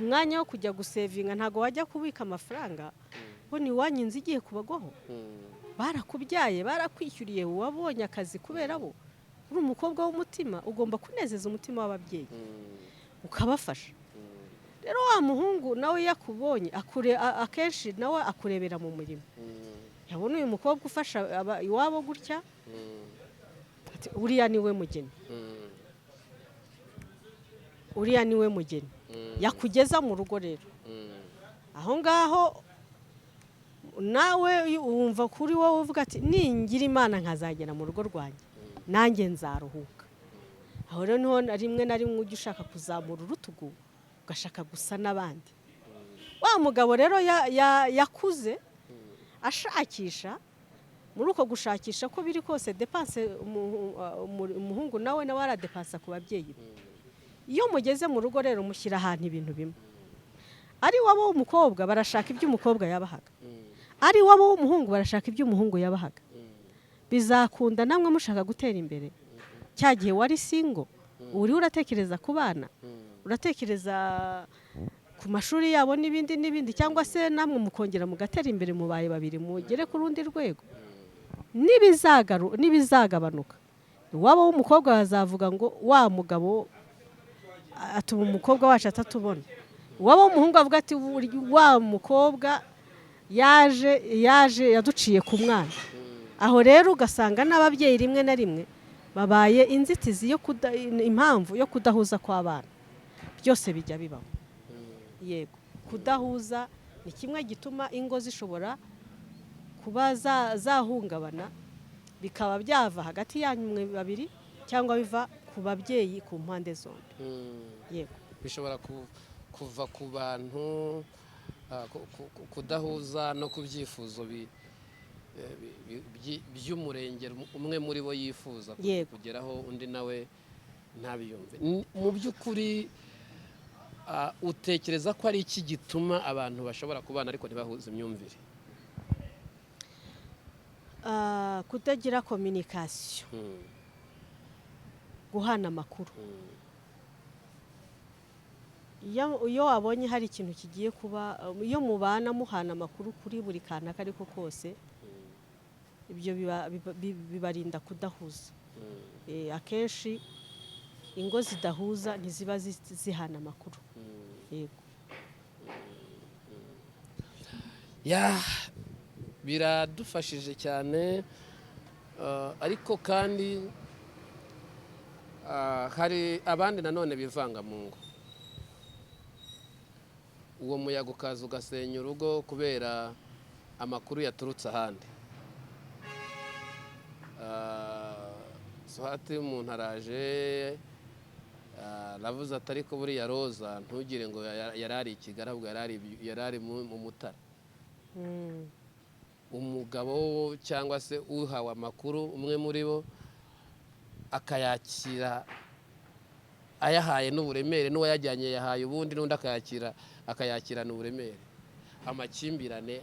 umwanya wo kujya gusevinga ntabwo wajya kubika amafaranga bo ni iwanyu inzu igiye kubagwaho barakubyaye barakwishyuriye wabonye akazi kubera bo uri umukobwa w'umutima ugomba kunezeza umutima w'ababyeyi ukabafasha rero wa muhungu nawe yakubonye akenshi nawe akurebera mu murimo yabona uyu mukobwa ufasha iwabo gutya uriya niwe mugeni uriya niwe mugeni yakugeza mu rugo rero aho ngaho nawe wumva kuri wowe uvuga ati ningira imana nkazagera mu rugo rwanjye nanjye nzaruhuka aho rero niho rimwe na rimwe ujya ushaka kuzamura urutugu ugashaka gusa n'abandi wa mugabo rero yakuze ashakisha muri uko gushakisha ko biri kose depanse umuhungu nawe aradepansa ku babyeyi be iyo mugeze mu rugo rero mushyira ahantu ibintu bimwe ari wabo w'umukobwa barashaka ibyo umukobwa yabahaga ari wabo w'umuhungu barashaka ibyo umuhungu yabahaga bizakunda namwe mushaka gutera imbere cya gihe wari singo uriho uratekereza ku bana uratekereza ku mashuri yabo n'ibindi cyangwa se namwe mukongera mugatera imbere mubaye babiri mugere ku rundi rwego n'ibizagabanuka waba w'umukobwa bazavuga ngo wa mugabo atuma umukobwa wacu atatubona waba w'umuhungu avuga ati wa mukobwa yaje yaduciye ku mwana aho rero ugasanga n'ababyeyi rimwe na rimwe babaye inzitizi impamvu yo kudahuza kw'abana byose bijya bibaho yego kudahuza ni kimwe gituma ingo zishobora kuba zahungabana bikaba byava hagati yanyu babiri cyangwa biva ku babyeyi ku mpande zombi yego bishobora kuva ku bantu kudahuza no ku byifuzo by'umurenge umwe muri bo yifuza kugeraho undi nawe ntabiyumve mu by'ukuri utekereza ko ari iki gituma abantu bashobora kubana ariko ntibahuze imyumvire kutagira kominikasiyo guhana amakuru iyo wabonye hari ikintu kigiye kuba iyo mubana muhana amakuru kuri buri kantu ako ariko kose ibyo bibarinda kudahuza akenshi ingo zidahuza ntiziba zihana amakuru yego biradufashije cyane ariko kandi hari abandi nanone bivanga mu ngo uwo muyaga ukaza ugasenya urugo kubera amakuru yaturutse ahandi hati umuntu araje aravuze ati ariko buriya roza ntugire ngo yari ari i Kigali ahubwo yari ari mu Mutari umugabo cyangwa se uhawe amakuru umwe muri bo akayakira ayahaye n'uburemere n'uwo yajyanye yahaye ubundi n'undi akayakirana uburemere, amakimbirane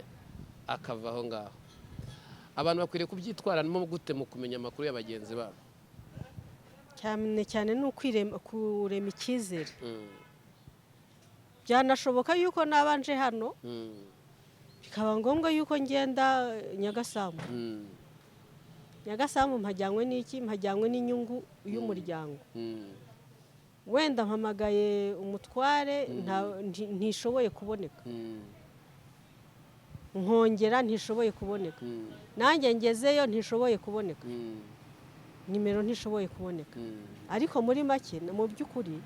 akava aho ngaho. Abantu bakwiriye kubyitwaramo gute mu kumenya amakuru ya bagenzi babo? cyane cyane ni kurema icyizere. Byanashoboka yuko nabanje hano bikaba ngombwa yuko ngenda Nyagasambu. Nyagasambu mpajyanywe n'iki? Mpajyanywe n'inyungu y'umuryango. Wenda mpamagaye umutware ntishoboye kuboneka, nkongera ntishoboye kuboneka, nanjye ngezeyo ntishoboye kuboneka, nimero ntishoboye kuboneka. Ariko muri make mu by'ukuri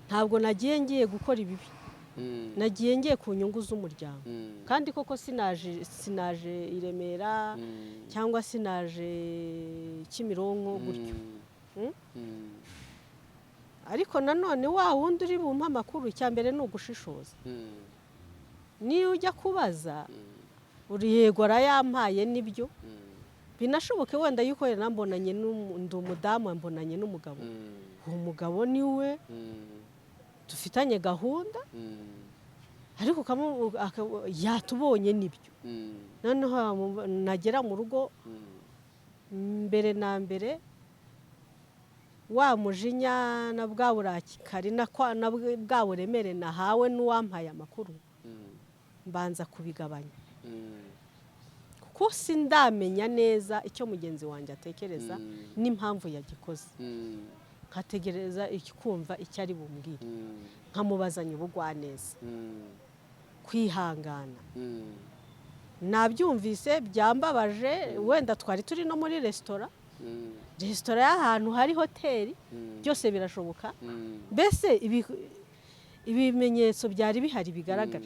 ntabwo nagiye ngiye gukora ibibi, nagiye ngiye ku nyungu z'umuryango. Kandi koko sinaje i Remera cyangwa sinaje Kimironko gutyo. Ariko nanone wa wundi uri bumpa amakuru, icya mbere ni ugushishoza. Niyo ujya kubaza uri yego arayampaye nibyo, binashoboke wenda yuko nambonanye ndi umudamu mbonanye n'umugabo, uwo mugabo niwe dufitanye gahunda, ariko yatubonye nibyo. Noneho nagera mu rugo mbere na mbere wa mujinya na bwa burakari na bwa buremere nahawe n'uwampaye amakuru mbanza kubigabanya, kuko sindamenya neza icyo mugenzi wanjye atekereza n'impamvu yagikoze. Nkategereza kumva icyo ari bumbwire, nkamubazanya ubugwaneza, kwihangana. Nabyumvise byambabaje, wenda twari turi no muri resitora y'ahantu hari hoteli, byose birashoboka. Mbese ibimenyetso byari bihari bigaragara,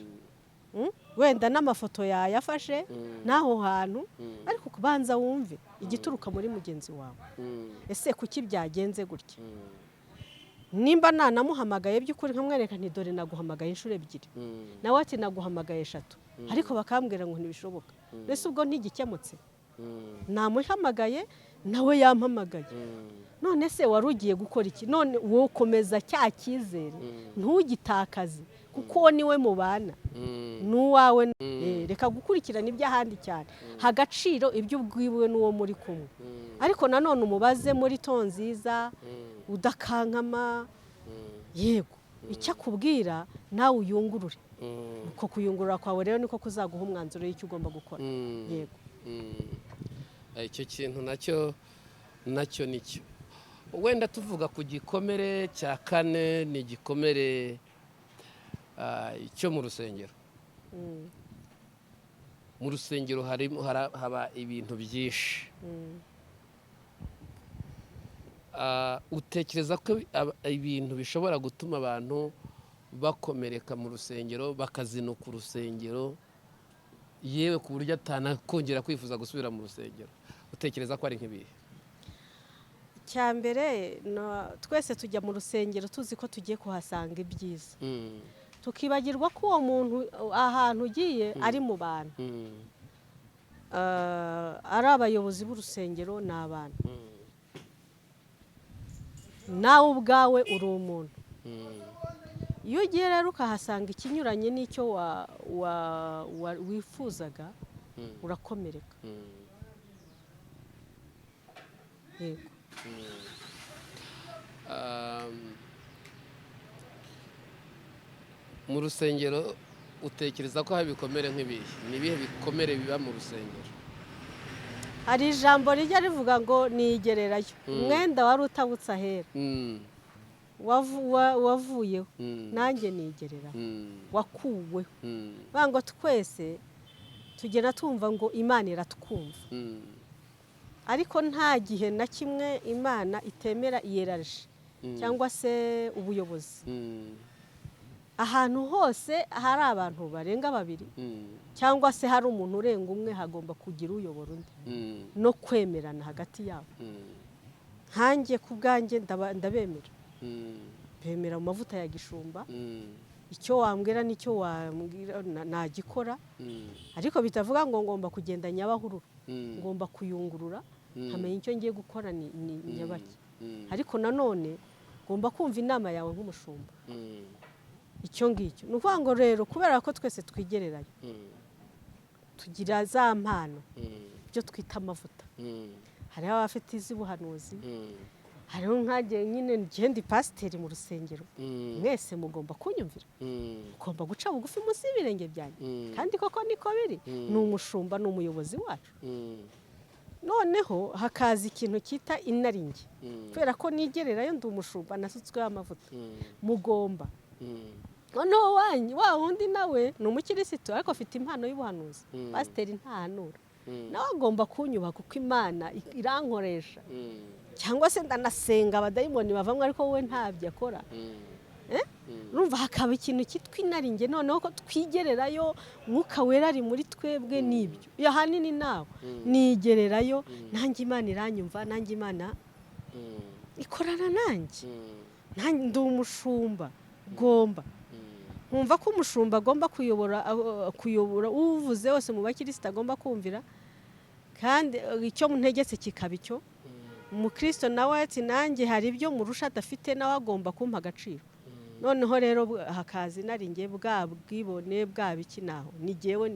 wenda n'amafoto yayafashe n'aho hantu, ariko kubanza wumve igituruka muri mugenzi wawe. Ese kuki byagenze gutya? Nimba nanamuhamagaye by'ukuri nkamwereka nti dore naguhamagaye inshuro 2, nawe ati naguhamagaye 3, ariko bakambwira ngo ntibishoboka. Mbese ubwo ntigikemutse? Namuhamagaye nawe yampamagaye, none se wari ugiye gukora iki? None wowe komeza cya cyizere, ntugitakaze, kuko niwe mubana n'uwawe. Reka gukurikirana iby'ahandi cyane, hagaciro ibyo ubwiwe n'uwo muri kumwe. Ariko nanone umubaze muri ton nziza, udakankama. Yego, icyo akubwira nawe uyungurure. Uko kuyungurura kwawe rero niko kuzaguha umwanzuro y'icyo ugomba gukora. Yego. Icyo kintu nacyo nicyo. Wenda tuvuga ku gikomere cya kane, ni igikomere cyo mu rusengero. Mu rusengero haba ibintu byinshi. Utekereza ko ibintu bishobora gutuma abantu bakomereka mu rusengero, bakazinuka urusengero, yewe ku buryo atanakongera kwifuza gusubira mu rusengero? Utekereza ko ari nk'ibihe? Icya mbere, twese tujya mu rusengero tuzi ko tugiye kuhasanga ibyiza, tukibagirwa ko uwo muntu ahantu ugiye ari mu bantu, ari abayobozi b'urusengero, ni abantu. Nawe ubwawe uri umuntu. Iyo ugiye rero ukahasanga ikinyuranye n'icyo wifuzaga, urakomereka. Yego. Mu rusengero utekereza ko haba ibikomere nk'ibihe? Ni ibihe bikomere biba mu rusengero? Hari ijambo rijya rivuga ngo nigererayo, umwenda wari utabutse ahera wavuyeho, nanjye nigereraho, wakuweho. Ngo twese tugenda tumva ngo Imana iratwumva, ariko nta gihe na kimwe Imana itemera iyerarije cyangwa se ubuyobozi. Ahantu hose hari abantu barenga 2 cyangwa se hari umuntu urenga umwe, hagomba kugira uyobora undi no kwemerana hagati yabo. Nkanjye ku bwanjye ndabemera, bemera mu mavuta ya gishumba. Icyo wambwira n'icyo wambwira nagikora, ariko bitavuga ngo ngomba kugenda nyabahururu, ngomba kuyungurura nkamenya icyo ngiye gukora ni nyabaki. ariko nanone ngomba kumva inama yawe nk'umushumba icyo ngicyo ni ukuvuga ngo rero kubera ko twese twigererayo tugira za mpano ibyo twita amavuta hariho abafite iz'ubuhanuzi hariho nkagiye nyine ngende pasiteri mu rusengero mwese mugomba kunyumvira mugomba guca bugufi munsi y'ibirenge byanjye kandi koko niko biri ni umushumba ni umuyobozi wacu noneho hakaza ikintu cyita inaringe kubera ko nigererayo ndi umushumba nasutsweho amavuta mugomba noneho wa wundi nawe ni umukirisitu ariko afite impano y'ubuhanuzi pasiteri ntahanura nawe agomba kunyubaha kuko imana irankoresha cyangwa se ndanasenga abadayimoni bavamo ariko wowe ntabyo akora urumva hakaba ikintu cyitwa inaringe noneho ko twigererayo mwuka wera ari muri twebwe n'ibyo iyo ahanini nawe nigererayo nanjye imana iranyumva nanjye imana ikorana nanjye ndi umushumba ugomba nkumva ko umushumba agomba kuyobora uvuze wose mu bakirisita agomba kumvira kandi icyo ntegetse kikaba icyo umukristo nawe ati nanjye hari ibyo murusha adafite nawe agomba kumpa agaciro noneho rero hakaza inaringe bwa bwibone bwa biki naho nigewe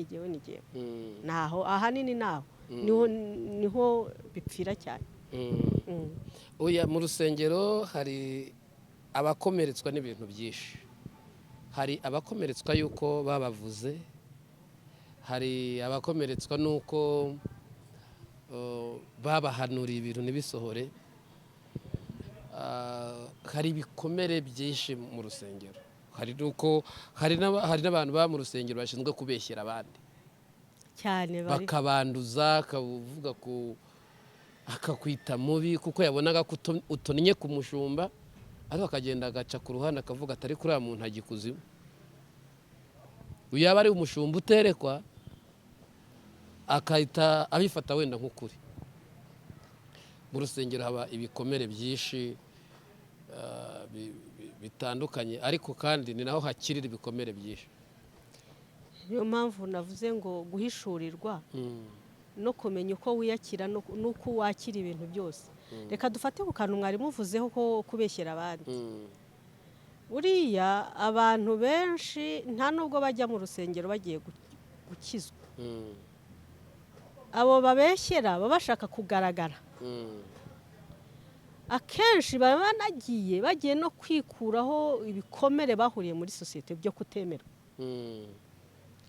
naho ahanini naho niho bipfira cyane oya mu rusengero hari abakomeretswa n'ibintu byinshi hari abakomeretswa yuko babavuze hari abakomeretswa nuko babahanuriye ibintu ntibisohore hari ibikomere byinshi mu rusengero hari n'abantu baba mu rusengero bashinzwe kubeshyera abandi cyane bakabanduza akakwita mubi kuko yabonaga ko utonnye ku mushumba ariko akagenda agaca ku ruhande akavuga atari kuri uriya muntu agikuzimu yaba ari umushumba uterekwa akahita abifata wenda nk'ukuri mu rusengero haba ibikomere byinshi bitandukanye ariko kandi ni naho hakirira ibikomere byinshi niyo mpamvu navuze ngo guhishurirwa no kumenya uko wiyakira n'uko wakira ibintu byose reka dufate ku kantu mwari muvuzeho ko kubeshyera abandi buriya abantu benshi nta nubwo bajya mu rusengero bagiye gukizwa abo babeshyera baba bashaka kugaragara akenshi baba bagiye no kwikuraho ibikomere bahuriye muri sosiyete byo kutemera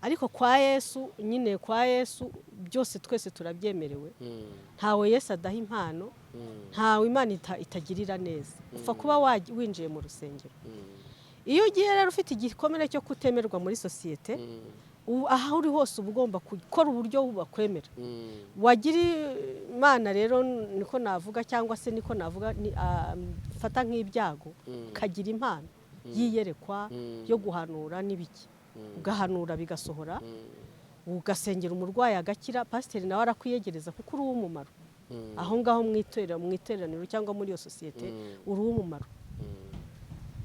ariko kwa Yesu byose twese turabyemerewe ntawe Yesu adaha impano ntawe Imana itagirira neza upfa kuba winjiye mu rusengero iyo ugiye rero ufite igikomere cyo kutemerwa muri sosiyete aho uri hose uba ugomba gukora uburyo bubakwemera wagira Imana rero niko navuga cyangwa se niko navuga fata nk'ibyago ukagira impano yiyerekwa yo guhanura n'ibiki ugahanura bigasohora ugasengera umurwayi agakira pasiteri nawe arakwiyegereza kuko uri uw'umumaro aho ngaho mu iteraniro cyangwa muri iyo sosiyete uri uw'umumaro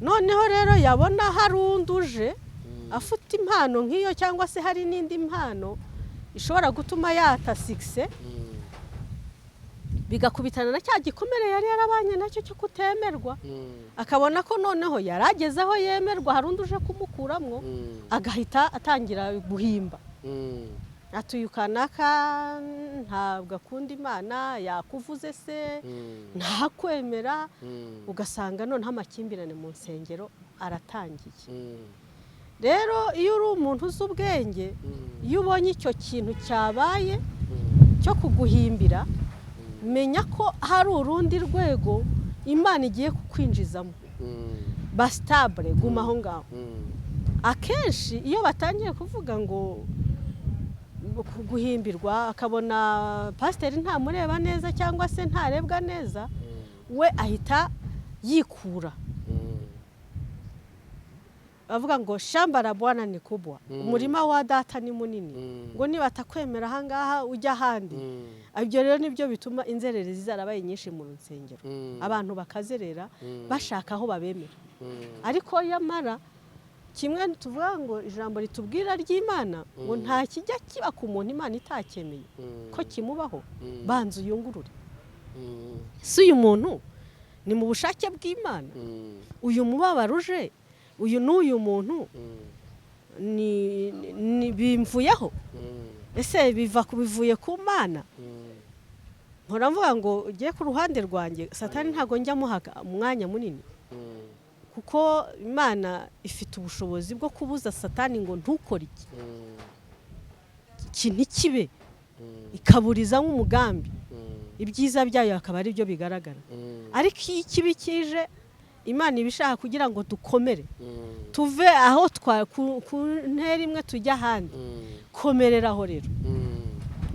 noneho rero yabona hari undi uje afite impano nk'iyo cyangwa se hari n'indi mpano ishobora gutuma yata sikise bigakubitana na cya gikomere yari yarabanye nacyo cyo kutemerwa akabona ko noneho yarageze aho yemerwa hari undi uje kumukuramo agahita atangira guhimba atuyukanaka ntabwo akunda Imana yakuvuze se ntakwemera ugasanga noneho amakimbirane mu nsengero aratangiye rero iyo uri umuntu uzi ubwenge iyo ubonye icyo kintu cyabaye cyo kuguhimbira menya ko hari urundi rwego Imana igiye kukwinjizamo bastabule guma aho ngaho akenshi iyo batangiye kuvuga ngo guhimbirwa akabona pasiteri ntamureba neza cyangwa se ntarebwa neza we ahita yikura bavuga ngo shamba la Bwana ni kubwa umurima wa data ni munini ngo niba atakwemera aha ngaha ujya ahandi ibyo rero nibyo bituma inzererezi zarabaye nyinshi mu rusengero abantu bakazerera bashaka aho babemera ariko yamara kimwe tuvuga ngo ijambo ritubwira ry'Imana ngo nta kijya kiba ku muntu Imana itakemeye ko kimubaho banza uyungurure si uyu muntu ni mu bushake bw'Imana. Uyu mubabaro uje uyu n'uyu muntu ni bimvuyeho ese bivuye ku Mana. Nkora mvuga ngo ugiye ku ruhande rwanjye Satani ntago njya muhaga umwanya munini kuko Imana ifite ubushobozi bwo kubuza Satani ngo ntukore iki ntikibe ikaburiza nk'umugambi ibyiza byayo akaba ari byo bigaragara. Ariko ikibi kije Imana ibishaka kugira ngo dukomere tuve aho ku ntera imwe tujya ahandi. Komereraho rero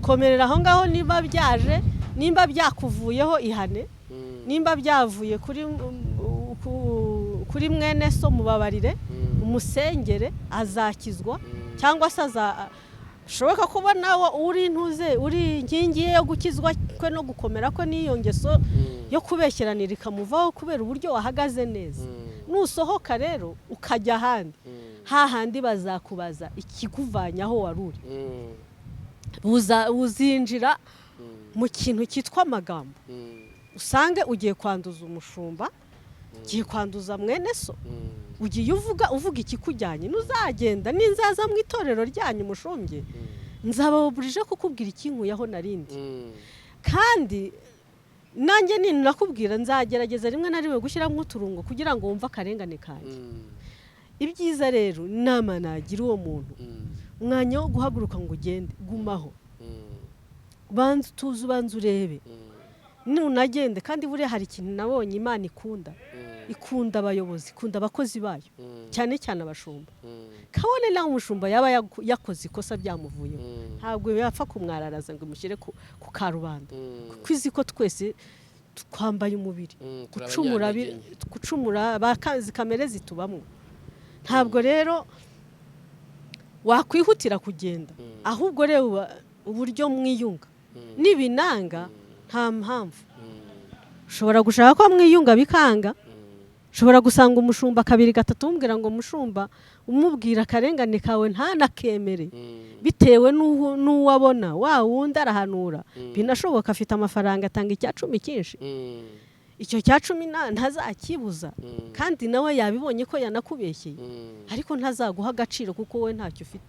komereraho ngaho niba byaje nimba byakuvuyeho ihane nimba byavuye kuri mwene so mubabarire umusengere azakizwa cyangwa se shoboka kuba nawe uri ntuze uri inkingi yo gukizwa kwe no gukomera ko niyo ngeso yo kubeshyeranira ikamuvaho kubera uburyo wahagaze neza. Nusohoka rero ukajya ahandi hahandi bazakubaza ikikuvanyaho waruri uzinjira mu kintu cyitwa amagambo usange ugiye kwanduza umushumba ugiye kwanduza mwene so ugiye uvuga ikikujyanye nuzagenda ninzaza mu itorero ryanyu mushumbye nzababurije kukubwira ikinkuyaho narindi kandi nanjye nakubwira nzagerageza rimwe na rimwe gushyiramo uturungo kugira ngo wumve akarengane kanjye. Ibyiza rero inama nagira uwo muntu umwanya wo guhaguruka ngo ugende gumaho banza tuzi ubanza urebe nunagende kandi buriya hari ikintu nabonye Imana ikunda abayobozi ikunda abakozi bayo cyane cyane abashumba. Kabone naho umushumba yaba yakoze ikosa byamuvuyeho ntabwo yapfa kumwararaza ngo imushyire ku karubanda kuko izi ko twese twambaye umubiri gucumura bakazi kamere zitubamwe. Ntabwo rero wakwihutira kugenda ahubwo rero uburyo mwiyunga nibinanga nta mpamvu ushobora gushaka ko mwiyunga bikanga. Ushobora gusanga umushumba kabiri gatatu umbwira ngo mushumba umubwira akarengane kawe ntanakemere bitewe n'uwabona wa wundi arahanura binashoboka afite amafaranga atanga icya 10 cyinshi icyo cya 10 ntazakibuza kandi nawe yabibonye ko yanakubeshyeye ariko ntazaguha agaciro kuko we ntacyo ufite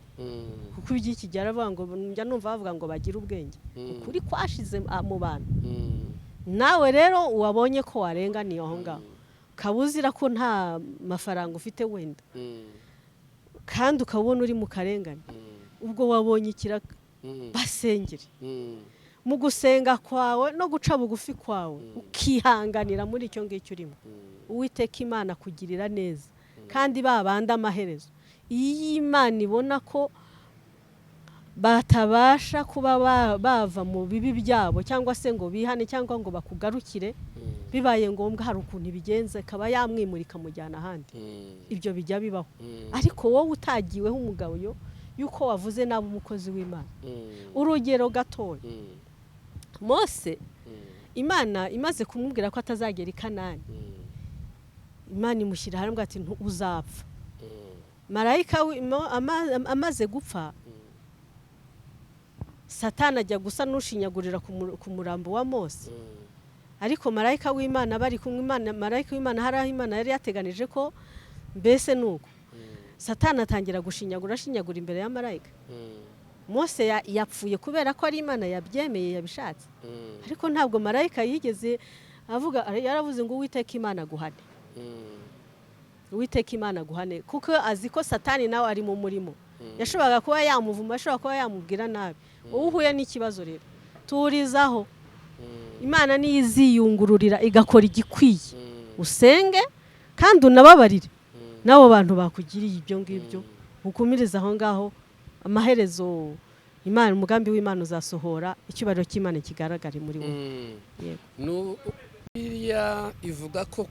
kuko ibyiki byaravuga ngo njya numva bavuga ngo bagira ubwenge ukuri kwashize mu bantu. Nawe rero wabonye ko warenganiye aho ngaho kabuzira ko nta mafaranga ufite wenda kandi ukabona uri mu karengane ubwo wabonye ikiraka basengere mu gusenga kwawe no guca bugufi kwawe ukihanganira muri icyo ngicyo urimo Uwiteka Imana kugirira neza kandi babanda amaherezo. Iyi Imana ibona ko batabasha kuba bava mu bibi byabo cyangwa se ngo bihane cyangwa ngo bakugarukire bibaye ngombwa hari ukuntu ibigenza akaba yamwimurika mujyana ahandi ibyo bijya bibaho. Ariko wowe utagiweho umugabo yuko wavuze nabo umukozi w'Imana. Urugero gatoya Mose Imana imaze kumubwira ko atazagera i Kanani Imana imushyira hamwe ati uzapfa. Marayika amaze gupfa Satani ajya gusa n'ushinyagurira ku murambo wa Mose ariko marayika w'Imana bari kumwe marayika w'Imana hari aho Imana yari yateganije ko mbese nuko Satani atangira gushinyagura imbere ya marayika. Mose yapfuye kubera ko ari Imana yabyemeye yabishatse ariko ntabwo marayika yigeze avuga yaravuze ngo Uwiteka Imana guhane Uwiteka Imana guhane kuko azi ko Satani nawe ari mu murimo yashoboraga kuba yamuvuma ashobora kuba yamubwira nabi. Uhuye n'ikibazo rero turizaho Imana niyiziyungururira igakora igikwiye usenge kandi unababarire nabo bantu bakugiriye ibyo ngibyo ukumiriza aho ngaho amaherezo Imana umugambi w'Imana uzasohora icyubahiro cy'Imana kigaragara muri wowe. Yego Bibiliya ivuga ko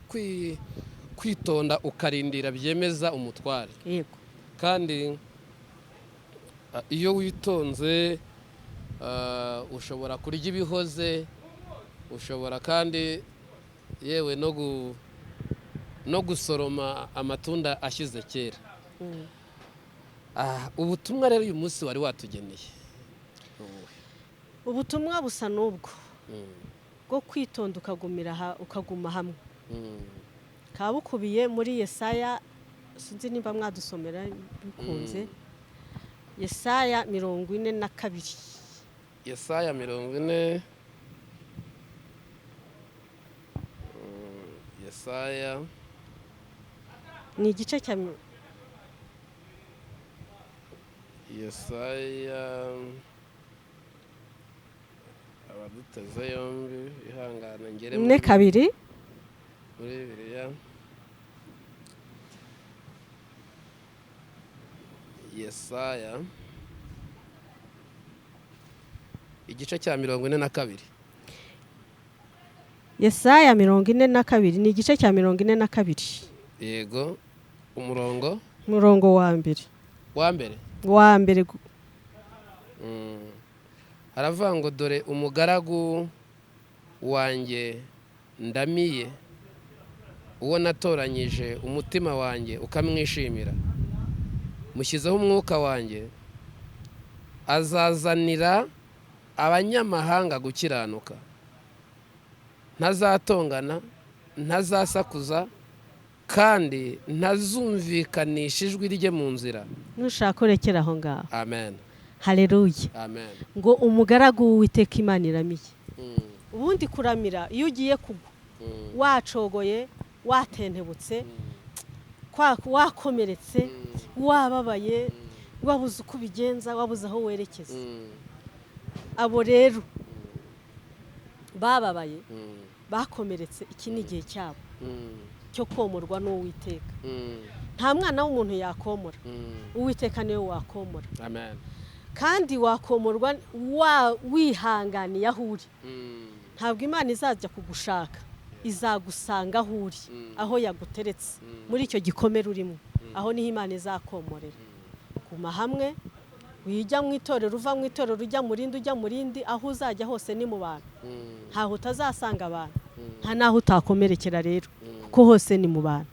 kwitonda ukarindira byemeza umutware. Yego kandi iyo witonze ushobora kurya ibihoze ushobora kandi yewe no gusoroma amatunda ashize kera. Ubutumwa rero uyu munsi wari watugeneye ubutumwa busa n'ubwo bwo kwitonda ukaguma hamwe kaba bukubiye muri Yesaya, sinzi nimba mwadusomera bikunze, Yesaya 42. Yesaya 40. Yesaya ni igice cya Yesaya abaduteze yombi ihangana ngere ne kabiri muri Bibiliya. Yesaya igice cya 42. Yesaya 42 ni igice cya 42. Yego, umurongo wa mbere. Haravuga ngo dore umugaragu wanjye ndamiye, uwo natoranyije umutima wanjye ukamwishimira, mushyizeho umwuka wanjye, azazanira abanyamahanga gukiranuka, ntazatongana, ntazasakuza, kandi ntazumvikanisha ijwi rye mu nzira. Nushaka urekera aho ngaho. Amen. Haleluya. Amen. Ngo umugaragu w'Uwiteka Imana iramiye. Ubundi kuramira iyo ugiye kugwa, wacogoye, watentebutse, wakomeretse, wababaye, wabuze uko ubigenza, wabuze aho werekeza. Abo rero bababaye, bakomeretse, iki ni igihe cyabo cyo komorwa n'Uwiteka. Nta mwana w'umuntu yakomora, Uwiteka niwe wakomora. Amen. Kandi wakomorwa wihanganiye aho uri. Ntabwo Imana izajya kugushaka, izagusanga aho uri, aho yaguteretse, muri icyo gikomere urimo, aho niho Imana izakomorera. Guma hamwe, wijya mu itorero, uva mu itorero ujya mu rindi, ujya mu rindi, aho uzajya hose ni mu bantu. Ntaho utazasanga abantu, nta naho utakomerekera rero, kuko hose ni mu bantu.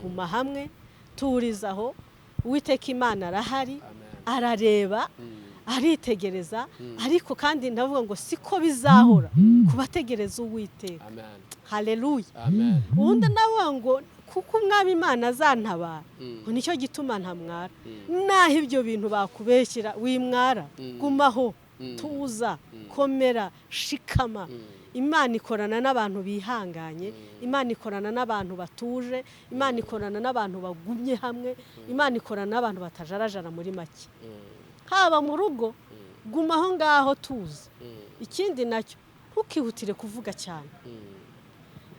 Guma hamwe, turizaho, Uwiteka Imana arahari, arareba, aritegereza, ariko kandi ndavuga ngo siko bizahora kubategereza Uwiteka. Haleluya. Ubundi navuga ngo kuko umwami Imana azantabara, nicyo gituma ntamwara. Naho ibyo bintu bakubeshyira wimwara, gumaho, tuza, komera, shikama. Imana ikorana n'abantu bihanganye, Imana ikorana n'abantu batuje, Imana ikorana n'abantu bagumye hamwe, Imana ikorana n'abantu batajarajara muri make. Haba mu rugo, guma aho ngaho tuza. Ikindi nacyo ntukihutire kuvuga cyane,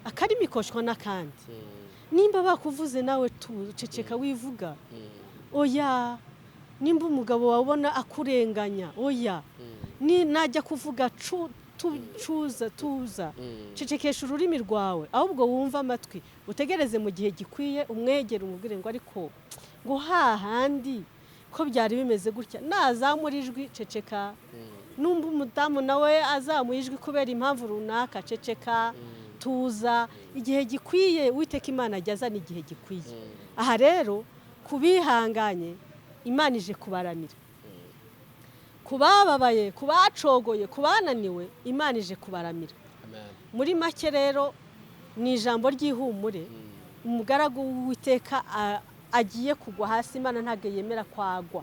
akarimi koshwa n'akandi. Nimba bakuvuze nawe tuceceka wivuga. Oya, nimba umugabo wabona akurenganya, oya, ni najya kuvuga tuza, cecekesha ururimi rwawe, ahubwo wumva amatwi, utegereze mu gihe gikwiye, umwegere umubwire ngo ariko ngo hahandi ko byari bimeze gutya, nazamura ijwi, ceceka. Numba umudamu nawe azamuye ijwi kubera impamvu runaka, ceceka, tuza. Igihe gikwiye Uwiteka Imana ajyazana igihe gikwiye. Aha rero kubihanganye, Imana ije kubaramira. Kubababaye, kubacogoye, kubananiwe, Imana ije kubaramira. Muri make rero ni ijambo ry'ihumure. Umugaragu w'Uwiteka agiye kugwa hasi, Imana ntabwo yemera kwagwa.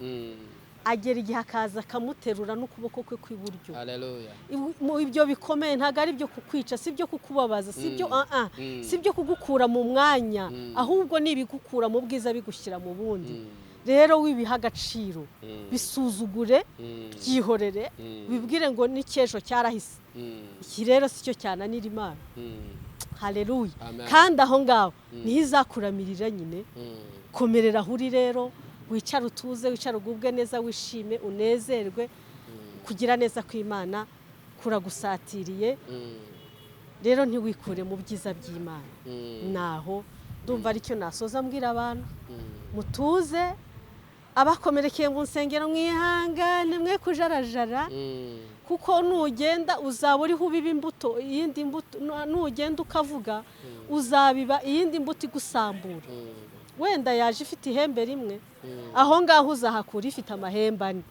Agera igihe akaza akamuterura n'ukuboko kwe kw'iburyo. Haleluya. Ibyo bikomeye ntabwo ari byo kukwica, si byo kukubabaza, si byo kugukura mu mwanya, ahubwo ni ibigukura mu bwiza bigushyira mu bundi. Rero wibiha agaciro, bisuzugure, byihorere, wibwire ngo n'icyejo cyarahise. Iki rero si cyo cyananira Imana. Haleluya. Kandi aho ngaho niho izakuramirira nyine. Komerera aho uri rero, wicara utuze, wicara ugubwe neza, wishime, unezerwe. Kugira neza kw'Imana kuragusatiriye. Rero ntiwikure mu byiza by'Imana. Naho ndumva aricyo nasoza mbwira abantu. Mutuze, abakomerekeye mu nsengero mwihangane, mwe kujarajara, kuko nugenda uzaba uriho ubiba imbuto, iyindi mbuto nugenda ukavuga uzabiba iyindi mbuto igusambura. Wenda yaje ifite ihembe rimwe, aho ngaho uzahakura ifite amahembe ane.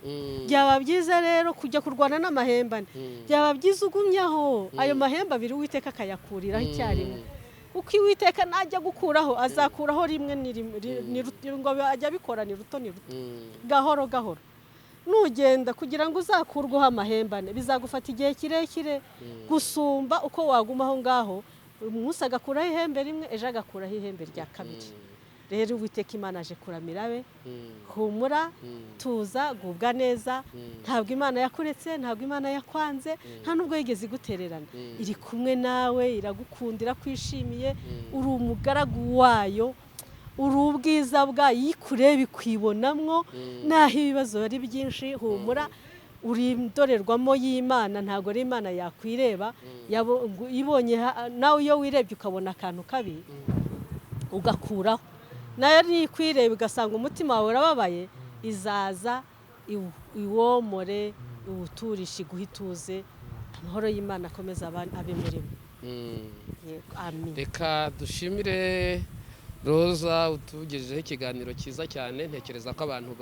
Byaba byiza rero kujya kurwana n'amahembe ane, byaba byiza ugumyaho ayo mahembe abiri Uwiteka akayakuriraho icyarimwe. uko Uwiteka najya gukuraho azakuraho rimwe ngo ajya abikora ni ruto gahoro gahoro. Nugenda kugira ngo uzakurweho amahembane bizagufata igihe kirekire gusumba uko wagumaho ngaho, umunsi agakuraho ihembe rimwe, ejo agakuraho ihembe rya kabiri. Rero Uwiteka Imana aje kuramira be, humura, tuza, gubwa neza, ntabwo Imana yakuretse, ntabwo Imana yakwanze, nta nubwo yigeze igutererana. Iri kumwe nawe, iragukundira, kwishimiye, uri umugaragu wayo, uri ubwiza bwa yikureba ikwibonamwo, naho ibibazo ari byinshi, humura, uri indorerwamo y'Imana, ntabwo ari Imana yakwireba, ibonye nawe iyo wirebye ukabona akantu kabi ugakuraho, nayo nikwireba ugasanga umutima wawe urababaye, izaza iwomore, iwuturishe, iguhe ituze, amahoro y'Imana akomeza abe murimo. Amen. Reka dushimire Roza utugejejeho ikiganiro cyiza cyane. Ntekereza ko abantu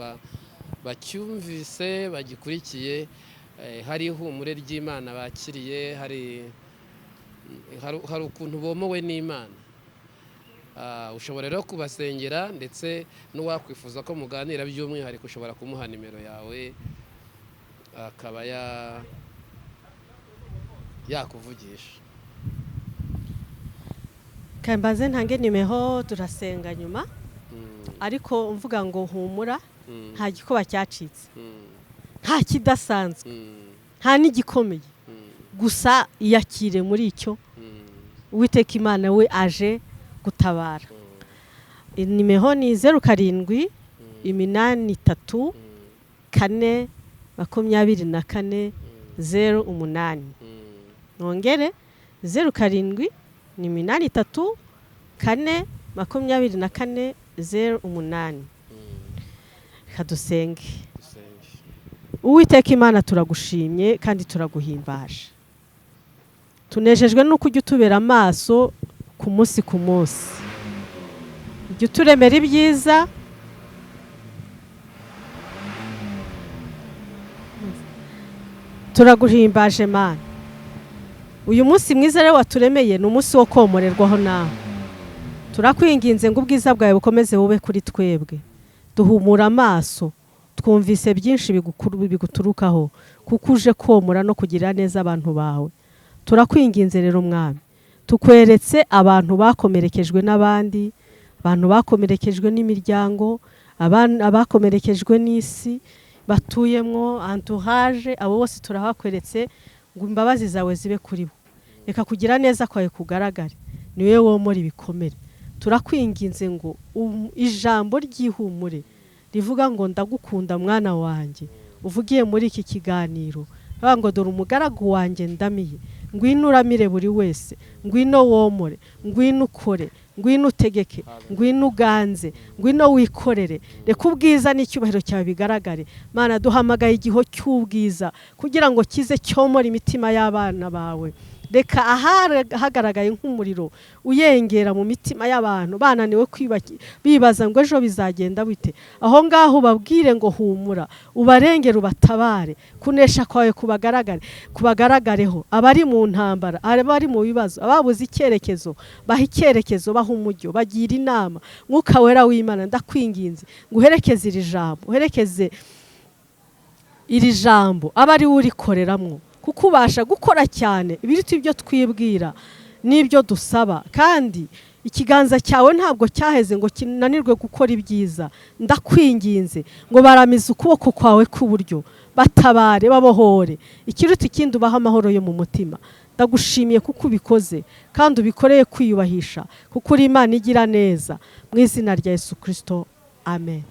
bacyumvise bagikurikiye, hari ihumure ry'Imana bakiriye, hari ukuntu bomowe n'Imana. Ushobora rero kubasengera, ndetse n'uwakwifuza ko muganira by'umwihariko ushobora kumuha nimero yawe akaba yakuvugisha. Kambaze ntange nimero, turasenga nyuma, ariko mvuga ngo humura, nta gikuba cyacitse, nta kidasanzwe, nta n'igikomeye, gusa iyakire muri icyo. Uwiteka Imana we aje gutabara. Nimero ni 07 83 4 24 08. Nongere 07 83 4 24 08. Kadusenge. Uwiteka Imana turagushimye kandi turaguhimbaje, tunejejwe nuko ujya utubera amaso ku munsi ku munsi, ujya uturemera ibyiza, turaguhimbaje Mana. Uyu munsi mwiza rero waturemeye ni umunsi wo komorerwaho nawe. Turakwinginze ngo ubwiza bwawe bukomeze bube kuri twebwe, duhumura amaso, twumvise byinshi biguturukaho, kuko uje komora no kugira neza abantu bawe. Turakwinginze rero Mwami, tukweretse abantu bakomerekejwe n'abandi, abantu bakomerekejwe n'imiryango, abakomerekejwe n'isi batuyemwo, entourage, abo bose turahakweretse ngo imbabazi zawe zibe kuri bo. Reka kugira neza kwawe kugaragare, niwe womora ibikomere. Turakwinginze ngo ijambo ry'ihumure rivuga ngo ndagukunda mwana wanjye, uvugiye muri iki kiganiro, ngo dore umugaragu wanjye ndamiye, ngwino uramire buri wese, ngwino womore, ngwino ukore, ngwino utegeke, ngwino uganze, ngwino wikorere. Reka ubwiza n'icyubahiro cyawe bigaragare. Mana, duhamagaye igiho cy'ubwiza kugira ngo kize cyomora imitima y'abana bawe. Reka ahagaragaye nk'umuriro uyengera mu mitima y'abantu bananiwe bibaza ngo ejo bizagenda bite, aho ngaho ubabwire ngo humura, ubarengere, ubatabare, kunesha kwawe kubagaragareho. Abari mu ntambara, abari mu bibazo, ababuze icyerekezo, baha icyerekezo, baha umujyo, bagira inama. Mwuka wera w'Imana, ndakwinginze ngo uherekeze iri jambo abari urikoreramwo, kuko ubasha gukora cyane ibiruta ibyo twibwira n'ibyo dusaba, kandi ikiganza cyawe ntabwo cyaheze ngo kinanirwe gukora ibyiza. Ndakwinginze ngo baramize ukuboko kwawe k'uburyo, batabare, babohore, ikiruta ikindi ubaha amahoro yo mu mutima. Ndagushimiye kuko ubikoze kandi ubikoreye kwiyubahisha, kuko uri Imana igira neza. Mu izina rya Yesu Kristo, amen.